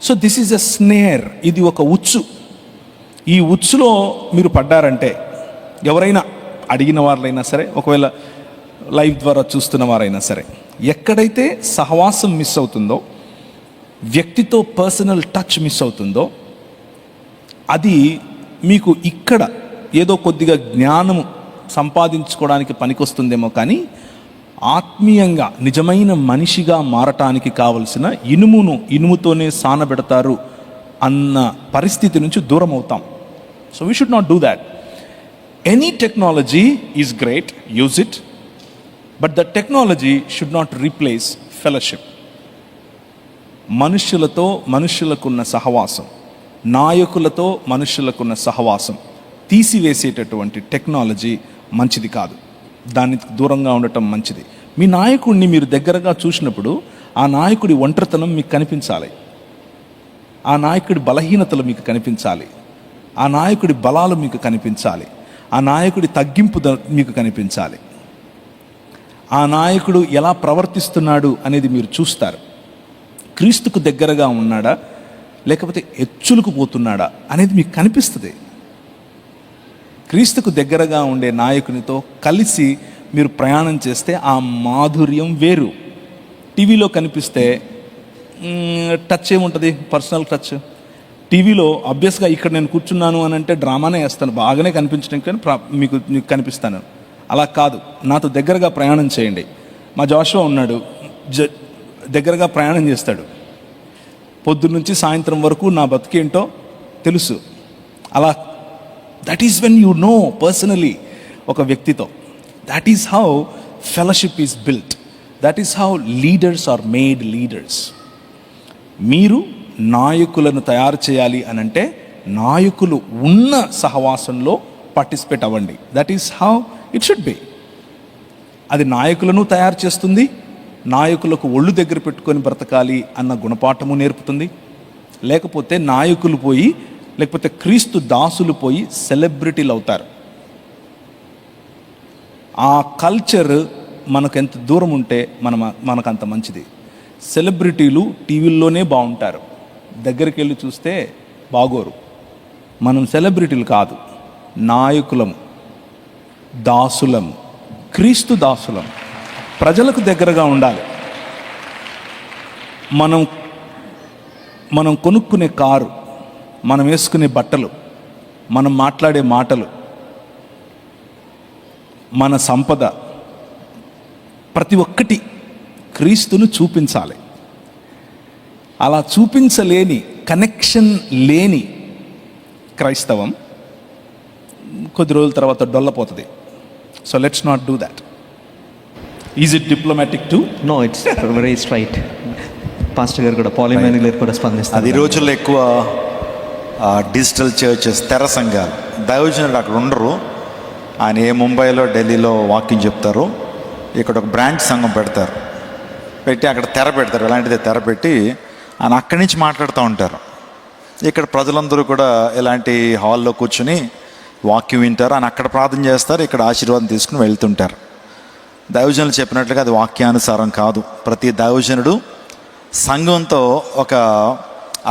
So this is a snare. ఇది ఒక ఉచ్చు. ఈ ఉచ్చులో మీరు పడ్డారంటే ఎవరైనా అడిగిన వారైనా సరే, ఒకవేళ లైవ్ ద్వారా చూస్తున్న వారైనా సరే, ఎక్కడైతే సహవాసం మిస్ అవుతుందో, వ్యక్తితో పర్సనల్ టచ్ మిస్ అవుతుందో, అది మీకు ఇక్కడ ఏదో కొద్దిగా జ్ఞానము సంపాదించుకోవడానికి పనికొస్తుందేమో, కానీ ఆత్మీయంగా నిజమైన మనిషిగా మారటానికి కావలసిన ఇనుముతోనే సానబెడతారు అన్న పరిస్థితి నుంచి దూరం అవుతాం. So we should not do that. Any technology is great, use it, but the technology should not replace fellowship. మనుష్యులతో మనుష్యులకున్న సహవాసం, నాయకులతో మనుష్యులకున్న సహవాసం తీసివేసేటటువంటి టెక్నాలజీ మంచిది కాదు. దానికి దూరంగా ఉండటం మంచిది. మీ నాయకుడిని మీరు దగ్గరగా చూసినప్పుడు ఆ నాయకుడి ఒంటరితనం మీకు కనిపించాలి, ఆ నాయకుడి బలహీనతలు మీకు కనిపించాలి, ఆ నాయకుడి బలాలు మీకు కనిపించాలి, ఆ నాయకుడి తగ్గింపు మీకు కనిపించాలి, ఆ నాయకుడు ఎలా ప్రవర్తిస్తున్నాడు అనేది మీరు చూస్తారు. క్రీస్తుకు దగ్గరగా ఉన్నాడా లేకపోతే ఎచ్చులకు పోతున్నాడా అనేది మీకు కనిపిస్తుంది. క్రీస్తుకు దగ్గరగా ఉండే నాయకునితో కలిసి మీరు ప్రయాణం చేస్తే ఆ మాధుర్యం వేరు. టీవీలో కనిపిస్తే టచ్ ఏముంటుంది, పర్సనల్ టచ్. టీవీలో అబ్వియస్గా ఇక్కడ నేను కూర్చున్నాను అని అంటే డ్రామానే వేస్తాను, బాగానే కనిపించడం కానీ మీకు కనిపిస్తాను. అలా కాదు, నాతో దగ్గరగా ప్రయాణం చేయండి. మా జాషువా ఉన్నాడు, దగ్గరగా ప్రయాణం చేస్తాడు. పొద్దున్నుంచి సాయంత్రం వరకు నా బతికేంటో తెలుసు. అలా that is when you know personally ఒక వ్యక్తితో. That is how fellowship is built. That is how leaders are made leaders. మీరు నాయకులను తయారు చేయాలి అని అంటే నాయకులు ఉన్న సహవాసంలో పార్టిసిపేట్ అవ్వండి. That is how it should be. అది నాయకులను తయారు చేస్తుంది, నాయకులకు ఒళ్ళు దగ్గర పెట్టుకొని బ్రతకాలి అన్న గుణపాఠము నేర్పుతుంది. లేకపోతే నాయకులు పోయి, లేకపోతే క్రీస్తు దాసులు పోయి సెలబ్రిటీలు అవుతారు. ఆ కల్చర్ మనకు ఎంత దూరం ఉంటే మనకు అంత మంచిది. సెలబ్రిటీలు టీవీల్లోనే బాగుంటారు, దగ్గరికి వెళ్ళి చూస్తే బాగోరు. మనం సెలబ్రిటీలు కాదు, నాయకులము, దాసులము, క్రీస్తు దాసులం. ప్రజలకు దగ్గరగా ఉండాలి. మనం కొనుక్కునే కారు, మనం వేసుకునే బట్టలు, మనం మాట్లాడే మాటలు, మన సంపద, ప్రతి ఒక్కటి క్రీస్తును చూపించాలి. అలా చూపించలేని, కనెక్షన్ లేని క్రైస్తవం కొద్ది రోజుల తర్వాత డొల్లపోతుంది. So let's not do that. Is it diplomatic too? No, it's very straight. Pastor గారు కూడా, పాల్ ఎమాన్యుయల్ గారు కూడా స్పందిస్తారు. అది రోజుల్లో ఎక్కువ డిజిటల్ చర్చెస్, తెర సంఘాలు, దైవజనుడు అక్కడ ఉండరు. ఆయన ఏ ముంబైలో ఢిల్లీలో వాకింగ్ చెప్తారు, ఇక్కడ ఒక బ్రాంచ్ సంఘం పెడతారు, పెట్టి అక్కడ తెర పెడతారు. ఇలాంటిది తెర పెట్టి ఆయన అక్కడి నుంచి మాట్లాడుతూ ఉంటారు. ఇక్కడ ప్రజలందరూ కూడా ఇలాంటి హాల్లో కూర్చుని వాక్యం వింటారు, ఆయన అక్కడ ప్రార్థన చేస్తారు, ఇక్కడ ఆశీర్వాదం తీసుకుని వెళ్తుంటారు. దైవజనులు చెప్పినట్లుగా అది వాక్యానుసారం కాదు. ప్రతి దైవజనుడు సంఘంతో ఒక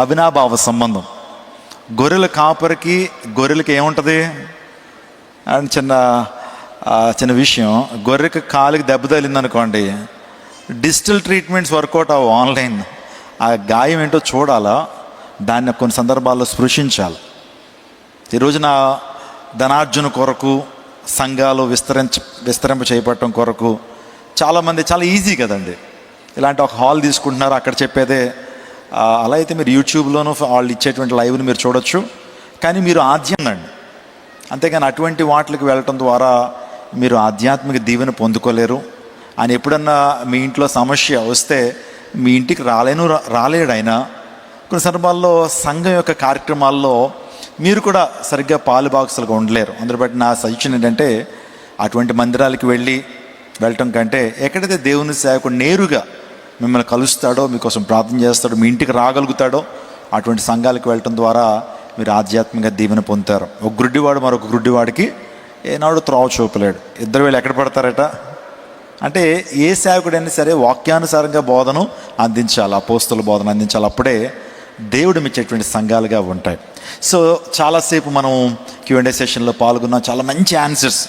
అవినాభావ సంబంధం. గొర్రెల కాపరికి గొర్రెలకి ఏముంటుంది అని చిన్న విషయం, గొర్రెకి కాలికి దెబ్బ తగిలిందనుకోండి, డిజిటల్ ట్రీట్మెంట్స్ వర్కౌట్ అవ్వ, ఆన్లైన్. ఆ గాయం ఏంటో చూడాలా, దాన్ని కొన్ని సందర్భాల్లో స్పృశించాలి. ఈరోజున ధనార్జున కొరకు సంఘాలు విస్తరింప చేపట్టడం కొరకు చాలామంది చాలా ఈజీ కదండి, ఇలాంటి ఒక హాల్ తీసుకుంటున్నారు, అక్కడ చెప్పేదే. అలా అయితే మీరు యూట్యూబ్లోనూ వాళ్ళు ఇచ్చేటువంటి లైవ్ని మీరు చూడొచ్చు, కానీ మీరు ఆధ్యాత్మికండి. అంతేగాని అటువంటి వాటికి వెళ్ళటం ద్వారా మీరు ఆధ్యాత్మిక దీవెన పొందుకోలేరు. ఆయన ఎప్పుడన్నా మీ ఇంట్లో సమస్య వస్తే మీ ఇంటికి రాలేడు ఆయన. కొన్ని సందర్భాల్లో సంఘం యొక్క కార్యక్రమాల్లో మీరు కూడా సరిగ్గా పాలుభాగస్తులుగా ఉండలేరు. అందులో బట్టి నా సజెషన్ ఏంటంటే అటువంటి మందిరాలకి వెళ్ళటం కంటే ఎక్కడైతే దేవుని సేవకుడు నేరుగా మిమ్మల్ని కలుస్తాడో, మీకోసం ప్రార్థన చేస్తాడో, మీ ఇంటికి రాగలుగుతాడో అటువంటి సంఘాలకు వెళ్ళటం ద్వారా మీరు ఆధ్యాత్మికంగా దీవెన పొందుతారు. ఒక గుడ్డివాడు మరొక గుడ్డివాడికి ఏనాడు త్రోవ చూపలేడు. ఇద్దరు వీళ్ళు ఎక్కడ పడతారట అంటే ఏ సేవకుడైనా సరే వాక్యానుసారంగా బోధను అందించాలి, అపోస్తుల బోధన అందించాలి. అప్పుడే దేవుడు మెచ్చేటువంటి సంఘాలుగా ఉంటాయి. సో చాలాసేపు మనం Q&A సెషన్లో పాల్గొన్నాం, చాలా మంచి ఆన్సర్స్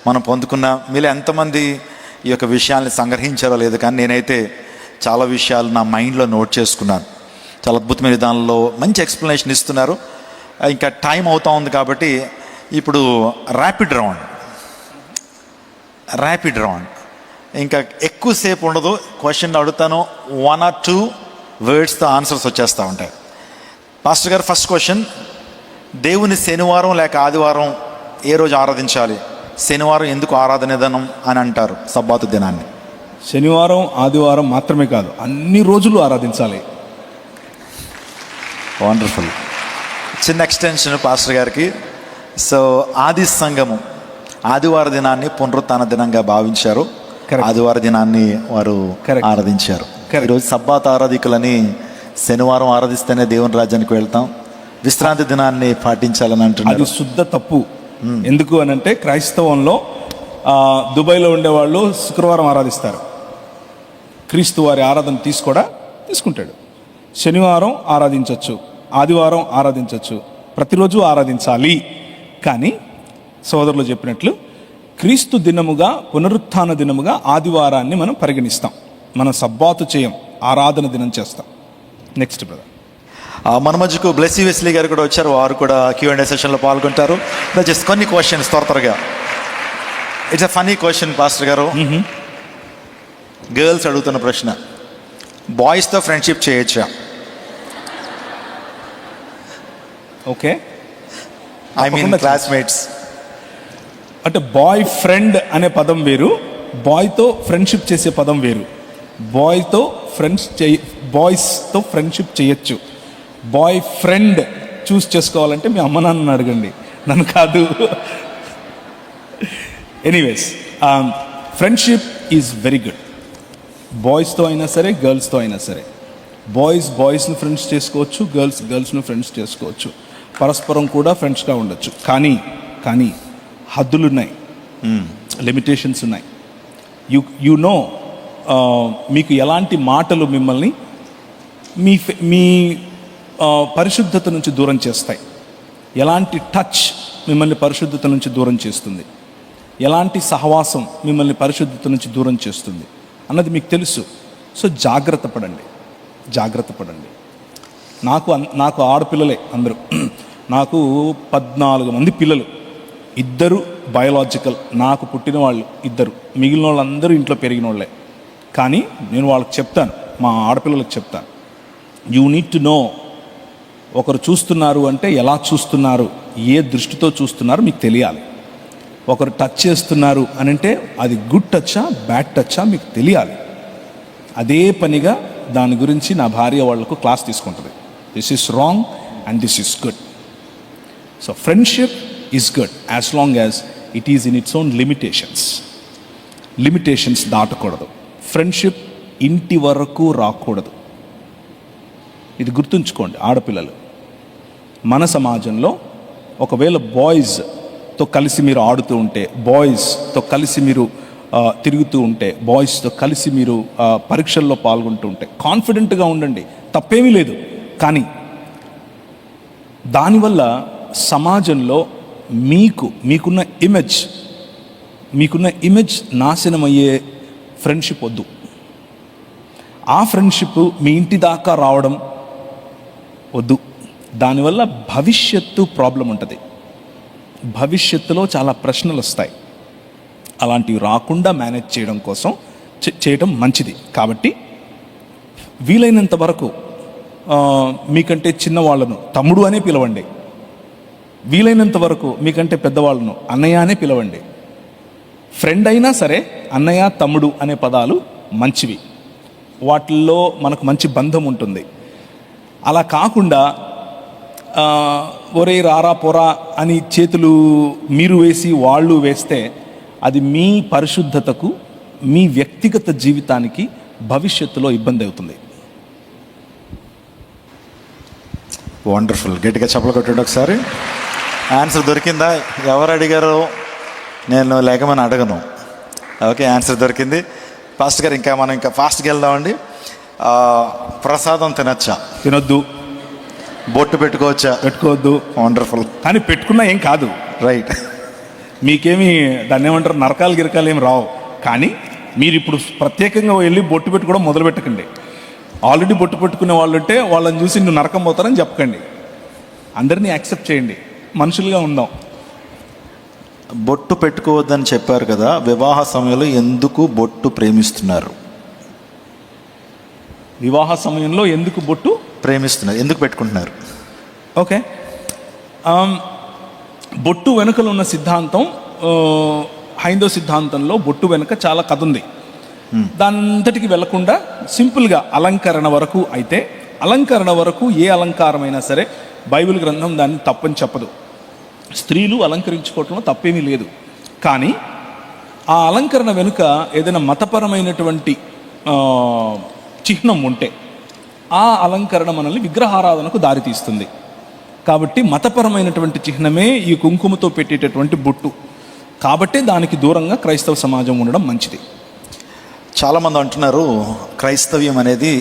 మనం పొందుకున్నాం. మీలో ఎంతమంది ఈ యొక్క విషయాల్ని సంగ్రహించారో లేదు, కానీ నేనైతే చాలా విషయాలు నా మైండ్లో నోట్ చేసుకున్నాను. చాలా అద్భుతమైన విధానంలో మంచి ఎక్స్ప్లెనేషన్ ఇస్తున్నారు. ఇంకా టైం అవుతా ఉంది కాబట్టి ఇప్పుడు ర్యాపిడ్ రౌండ్ ఇంకా ఎక్కువసేపు ఉండదు. క్వశ్చన్ అడుగుతాను, 1 or 2 వర్డ్స్తో ఆన్సర్స్ వచ్చేస్తూ ఉంటాయి. పాస్టర్ గారు, ఫస్ట్ క్వశ్చన్, దేవుని శనివారం లేక ఆదివారం ఏ రోజు ఆరాధించాలి? శనివారం ఎందుకు ఆరాధన దినం అని అంటారు, సబ్బాతు దినాన్ని? శనివారం ఆదివారం మాత్రమే కాదు, అన్ని రోజులు ఆరాధించాలి. వండర్ఫుల్. చిన్న ఎక్స్టెన్షన్ పాస్టర్ గారికి. సో ఆది సంఘము ఆదివార దినాన్ని పునరుత్థాన దినంగా భావించారు. ఆదివార దినాన్ని వారు ఆరాధించారు. ఈరోజు సబ్బాత్ ఆరాధికులని శనివారం ఆరాధిస్తేనే దేవుని రాజ్యానికి వెళ్తాం, విశ్రాంతి దినాన్ని పాటించాలని అంటున్నారు. అది శుద్ధ తప్పు. ఎందుకు అని అంటే క్రైస్తవంలో దుబాయ్లో ఉండేవాళ్ళు శుక్రవారం ఆరాధిస్తారు. క్రీస్తు వారి ఆరాధన తీసుకుంటాడు. శనివారం ఆరాధించవచ్చు, ఆదివారం ఆరాధించవచ్చు, ప్రతిరోజు ఆరాధించాలి. కానీ సోదరులు చెప్పినట్లు క్రీస్తు దినముగా, పునరుత్థాన దినముగా ఆదివారాన్ని మనం పరిగణిస్తాం. మనం సబ్బాతు చేయం, ఆరాధన దినం చేస్తాం. Next brother. మన మధ్యకు బ్లెస్సీ వెస్లీ గారు కూడా వచ్చారు. వారు కూడా Q&A సెషన్లో పాల్గొంటారు. జస్ట్ కొన్ని క్వశ్చన్స్ త్వరగా. It's a funny question pastor గారు. గర్ల్స్ అడుగుతున్న ప్రశ్న, బాయ్స్తో ఫ్రెండ్షిప్ చేయొచ్చా? Okay, I mean classmates. అంటే బాయ్ ఫ్రెండ్ అనే పదం వేరు, బాయ్తో ఫ్రెండ్షిప్ చేసే పదం వేరు. బాయ్స్తో ఫ్రెండ్షిప్ చేయొచ్చు. బాయ్ ఫ్రెండ్ చూస్ చేసుకోవాలంటే మీ అమ్మ నాన్నని అడగండి, నన్ను కాదు. Anyways, friendship is very good. బాయ్స్తో అయినా సరే, గర్ల్స్తో అయినా సరే. బాయ్స్ని ఫ్రెండ్స్ చేసుకోవచ్చు, గర్ల్స్ని ఫ్రెండ్స్ చేసుకోవచ్చు. పరస్పరం కూడా ఫ్రెండ్స్గా ఉండొచ్చు. కానీ హద్దులు ఉన్నాయి, లిమిటేషన్స్ ఉన్నాయి. యు నో, మీకు ఎలాంటి మాటలు మిమ్మల్ని మీ పరిశుద్ధత నుంచి దూరం చేస్తాయి, ఎలాంటి టచ్ మిమ్మల్ని పరిశుద్ధత నుంచి దూరం చేస్తుంది, ఎలాంటి సహవాసం మిమ్మల్ని పరిశుద్ధత నుంచి దూరం చేస్తుంది అన్నది మీకు తెలుసు. సో జాగ్రత్త పడండి. నాకు ఆడపిల్లలే అందరూ. నాకు 14 మంది పిల్లలు, 2 బయోలాజికల్, నాకు పుట్టిన వాళ్ళు 2, మిగిలిన వాళ్ళందరూ ఇంట్లో పెరిగిన వాళ్ళే. కానీ నేను వాళ్ళకి చెప్తాను, మా ఆడపిల్లలకు చెప్తాను, యూ నీడ్ టు నో, ఒకరు చూస్తున్నారు అంటే ఎలా చూస్తున్నారు, ఏ దృష్టితో చూస్తున్నారు మీకు తెలియాలి. ఒకరు టచ్ చేస్తున్నారు అని అంటే అది గుడ్ టచ్చా బ్యాడ్ టచ్చా మీకు తెలియాలి. అదే పనిగా దాని గురించి నా భార్య వాళ్లకు క్లాస్ తీసుకుంటుంది. This is wrong and this is good. So friendship is good as long as it is in its own limitations దాటకూడదు. ఫ్రెండ్షిప్ ఇంటి వరకు రాకూడదు. ఇది గుర్తుంచుకోండి ఆడపిల్లలు. మన సమాజంలో ఒకవేళ బాయ్స్తో కలిసి మీరు ఆడుతూ ఉంటే, బాయ్స్తో కలిసి మీరు తిరుగుతూ ఉంటే, బాయ్స్తో కలిసి మీరు పరీక్షల్లో పాల్గొంటూ ఉంటే కాన్ఫిడెంట్గా ఉండండి, తప్పేమీ లేదు. కానీ దానివల్ల సమాజంలో మీకున్న ఇమేజ్ నాశనమయ్యే ఫ్రెండ్షిప్ వద్దు. ఆ ఫ్రెండ్షిప్ మీ ఇంటి దాకా రావడం వద్దు. దానివల్ల భవిష్యత్తు ప్రాబ్లం ఉంటుంది. భవిష్యత్తులో చాలా ప్రశ్నలు వస్తాయి. అలాంటివి రాకుండా మేనేజ్ చేయడం కోసం చేయడం మంచిది. కాబట్టి వీలైనంత వరకు మీకంటే చిన్నవాళ్ళను తమ్ముడు అనే పిలవండి, వీలైనంత వరకు మీకంటే పెద్దవాళ్ళను అన్నయ్య అనే పిలవండి. ఫ్రెండ్ అయినా సరే అన్నయ్య తమ్ముడు అనే పదాలు మంచివి, వాటిల్లో మనకు మంచి బంధం ఉంటుంది. అలా కాకుండా ఒరే రారా పోరా అని చేతులు మీరు వేసి వాళ్ళు వేస్తే అది మీ పరిశుద్ధతకు, మీ వ్యక్తిగత జీవితానికి భవిష్యత్తులో ఇబ్బంది అవుతుంది. వండర్ఫుల్, గట్టిగా చెప్పలు కొట్టాడు ఒకసారి. ఆన్సర్ దొరికిందా? ఎవరు అడిగారో నేను లేకమని అడగను. ఓకే, ఆన్సర్ దొరికింది. పాస్టర్ గారు మనం ఇంకా ఫాస్ట్గా వెళ్దామండి. ప్రసాదం తినచ్చా? తినొద్దు. బొట్టు పెట్టుకోవచ్చా? పెట్టుకోవద్దు. వండర్ఫుల్. కానీ పెట్టుకున్నా ఏం కాదు. రైట్. మీకేమి దాన్ని ఏమంటారు, నరకాలు గిరకాలు ఏమి రావు. కానీ మీరు ఇప్పుడు ప్రత్యేకంగా వెళ్ళి బొట్టు పెట్టుకోవడం మొదలు పెట్టకండి. ఆల్రెడీ బొట్టు పెట్టుకునే వాళ్ళు ఉంటే వాళ్ళని చూసి నువ్వు నరకం పోతారని చెప్పకండి. అందరినీ యాక్సెప్ట్ చేయండి, మనుషులుగా ఉందాం. బొట్టు పెట్టుకోవద్దని చెప్పారు కదా, వివాహ సమయంలో ఎందుకు బొట్టు ప్రేమిస్తున్నారు? వివాహ సమయంలో ఎందుకు బొట్టు ప్రేమిస్తున్నారు, ఎందుకు పెట్టుకుంటున్నారు? ఓకే, బొట్టు వెనుకలు ఉన్న సిద్ధాంతం, హైందవ సిద్ధాంతంలో బొట్టు వెనుక చాలా కథ ఉంది. దానంతటికి వెళ్లకుండా సింపుల్గా అలంకరణ వరకు అయితే, అలంకరణ వరకు ఏ అలంకారమైనా సరే బైబిల్ గ్రంథం దాన్ని తప్పని చెప్పదు. స్త్రీలు అలంకరించుకోవటంలో తప్పేమీ లేదు. కానీ ఆ అలంకరణ వెనుక ఏదైనా మతపరమైనటువంటి చిహ్నం ఉంటే ఆ అలంకరణ మనల్ని విగ్రహారాధనకు దారితీస్తుంది. కాబట్టి మతపరమైనటువంటి చిహ్నమే ఈ కుంకుమతో పెట్టేటటువంటి బొట్టు. కాబట్టి దానికి దూరంగా క్రైస్తవ సమాజం ఉండడం మంచిది. చాలామంది అంటున్నారు క్రైస్తవ్యం అనేది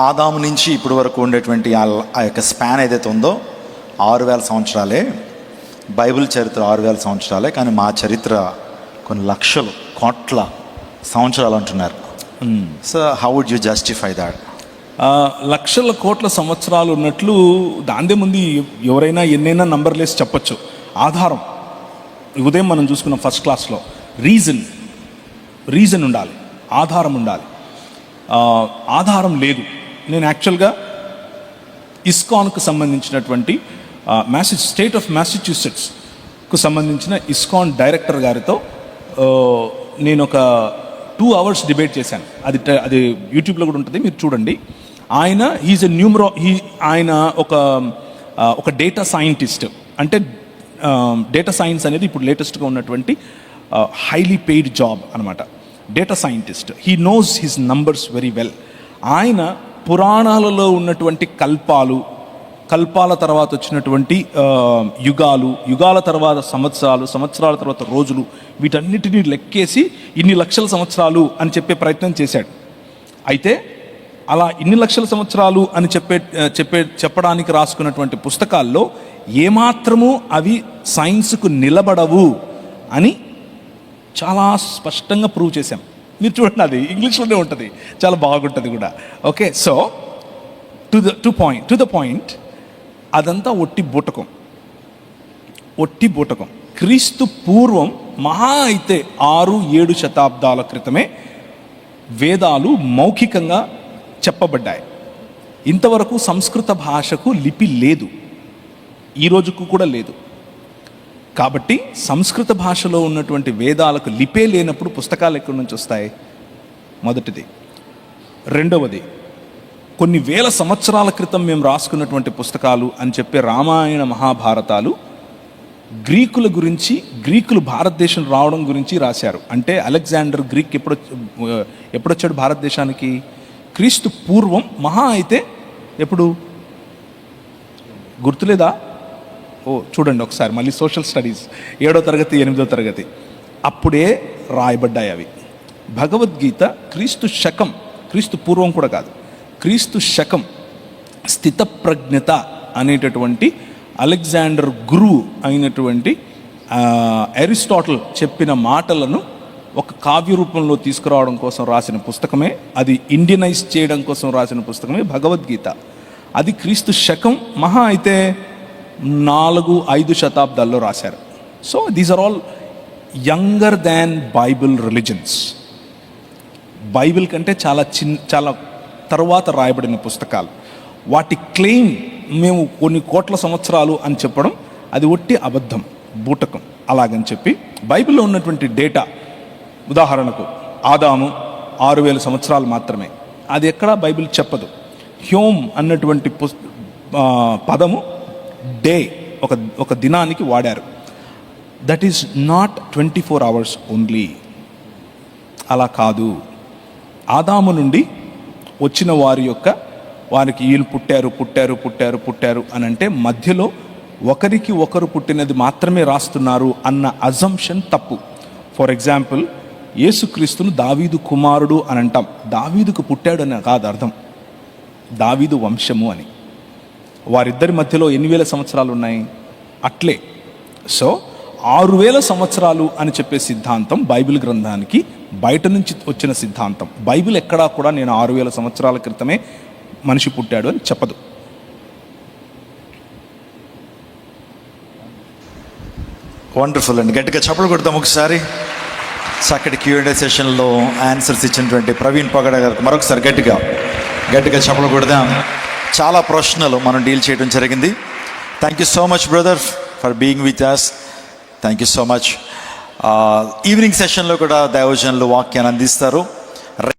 ఆదాము నుంచి ఇప్పటి వరకు ఉండేటువంటి ఆ యొక్క స్పాన్ ఏదైతే ఉందో 6000 సంవత్సరాలే, బైబిల్ చరిత్ర 6000 సంవత్సరాలే, కానీ మా చరిత్ర కొన్ని లక్షలు కోట్ల సంవత్సరాలు అంటున్నారు. So how would you justify that? లక్షల కోట్ల సంవత్సరాలు ఉన్నట్లు దాందే ముందు ఎవరైనా ఎన్నైనా నంబర్లేసి చెప్పచ్చు. ఆధారం, ఉదయం మనం చూసుకున్నాం ఫస్ట్ క్లాస్లో, రీజన్ ఉండాలి, ఆధారం ఉండాలి. ఆధారం లేదు. నేను యాక్చువల్గా ఇస్కాన్కు సంబంధించినటువంటి స్టేట్ ఆఫ్ మ్యాసచ్యూసెట్స్కు సంబంధించిన ఇస్కాన్ డైరెక్టర్ గారితో నేను ఒక 2 hours డిబేట్ చేశాను. అది యూట్యూబ్లో కూడా ఉంటుంది, మీరు చూడండి. ఆయన ఆయన ఒక డేటా సైంటిస్ట్. అంటే డేటా సైన్స్ అనేది ఇప్పుడు లేటెస్ట్గా ఉన్నటువంటి హైలీ పెయిడ్ జాబ్ అనమాట. Data scientist, he knows his numbers very well. ఆయన పురాణాలలో ఉన్నటువంటి కల్పాల తర్వాత వచ్చినటువంటి యుగాల తర్వాత సంవత్సరాల తర్వాత రోజులు, వీటన్నిటినీ లెక్కేసి ఇన్ని లక్షల సంవత్సరాలు అని చెప్పే ప్రయత్నం చేశాడు. అయితే అలా ఇన్ని లక్షల సంవత్సరాలు అని చెప్పడానికి రాసుకున్నటువంటి పుస్తకాల్లో ఏమాత్రము అవి సైన్స్కు నిలబడవు అని చాలా స్పష్టంగా ప్రూవ్ చేశాం. మీరు చూడండి, అది ఇంగ్లీష్లోనే ఉంటుంది, చాలా బాగుంటుంది కూడా. Okay, so to the point, అదంతా ఒట్టి బూటకం. క్రీస్తు పూర్వం మహా అయితే 6-7 శతాబ్దాల క్రితమే వేదాలు మౌఖికంగా చెప్పబడ్డాయి. ఇంతవరకు సంస్కృత భాషకు లిపి లేదు, ఈ రోజుకు కూడా లేదు. కాబట్టి సంస్కృత భాషలో ఉన్నటువంటి వేదాలకు లిపే లేనప్పుడు పుస్తకాలు ఎక్కడి నుంచి వస్తాయి? మొదటిది. రెండవది, కొన్ని వేల సంవత్సరాల క్రితం మేము రాసుకున్నటువంటి పుస్తకాలు అని చెప్పే రామాయణ మహాభారతాలు గ్రీకులు భారతదేశం రావడం గురించి రాశారు. అంటే అలెగ్జాండర్ గ్రీక్ ఎప్పుడొచ్చాడు భారతదేశానికి? క్రీస్తు పూర్వం మహా అయితే ఎప్పుడు, గుర్తులేదా? చూడండి ఒకసారి మళ్ళీ సోషల్ స్టడీస్ 7వ తరగతి 8వ తరగతి అప్పుడే రాయబడ్డాయి అవి. భగవద్గీత క్రీస్తు పూర్వం కూడా కాదు, క్రీస్తు శకం స్థితప్రజ్ఞత అనేటటువంటి అలెగ్జాండర్ గురువు అయినటువంటి అరిస్టాటిల్ చెప్పిన మాటలను ఒక కావ్య రూపంలో తీసుకురావడం కోసం రాసిన పుస్తకమే, అది ఇండియనైజ్ చేయడం కోసం రాసిన పుస్తకమే భగవద్గీత. అది క్రీస్తు శకం మహా అయితే 4-5 శతాబ్దాల్లో రాశారు. So these are all younger than Bible religions. Bible కంటే చాలా తర్వాత రాయబడిన పుస్తకాలు. వాటి క్లెయిమ్ మేము కొన్ని కోట్ల సంవత్సరాలు అని చెప్పడం అది ఒట్టి అబద్ధం, బూటకం. అలాగని చెప్పి బైబిల్లో ఉన్నటువంటి డేటా ఉదాహరణకు ఆదాము 6,000 సంవత్సరాలు మాత్రమే. అది ఎక్కడా బైబిల్ చెప్పదు. హ్యోమ్ అన్నటువంటి పదము డే, ఒక దినానికి వాడారు. That is not 24 hours only. అలా కాదు. ఆదాము నుండి వచ్చిన వారికి వీళ్ళు పుట్టారు అని అంటే మధ్యలో ఒకరికి ఒకరు పుట్టినది మాత్రమే రాస్తున్నారు అన్న అజంప్షన్ తప్పు. ఫర్ ఎగ్జాంపుల్, యేసుక్రీస్తును దావీదు కుమారుడు అని అంటాం. దావీదుకు పుట్టాడు అని కాదు అర్థం, దావీదు వంశము అని. వారిద్దరి మధ్యలో 8,000 సంవత్సరాలు ఉన్నాయి. అట్లే సో 6,000 సంవత్సరాలు అని చెప్పే సిద్ధాంతం బైబిల్ గ్రంథానికి బయట నుంచి వచ్చిన సిద్ధాంతం. బైబిల్ ఎక్కడా కూడా నేను 6,000 సంవత్సరాల క్రితమే మనిషి పుట్టాడు అని చెప్పదు. వండర్ఫుల్ అండి. గట్టిగా చప్పలు కొడతాం ఒకసారి. చక్కటి Q&A సెషన్లో ఆన్సర్స్ ఇచ్చినటువంటి ప్రవీణ్ పగడ గారికి మరొకసారి గట్టిగా చప్పలు కొడదాం. చాలా ప్రశ్నలు మనం డీల్ చేయడం జరిగింది. Thank you so much brother for being with us. Thank you so much. Evening సెషన్లో కూడా దైవజనులు వాక్యాన్ని అందిస్తారు.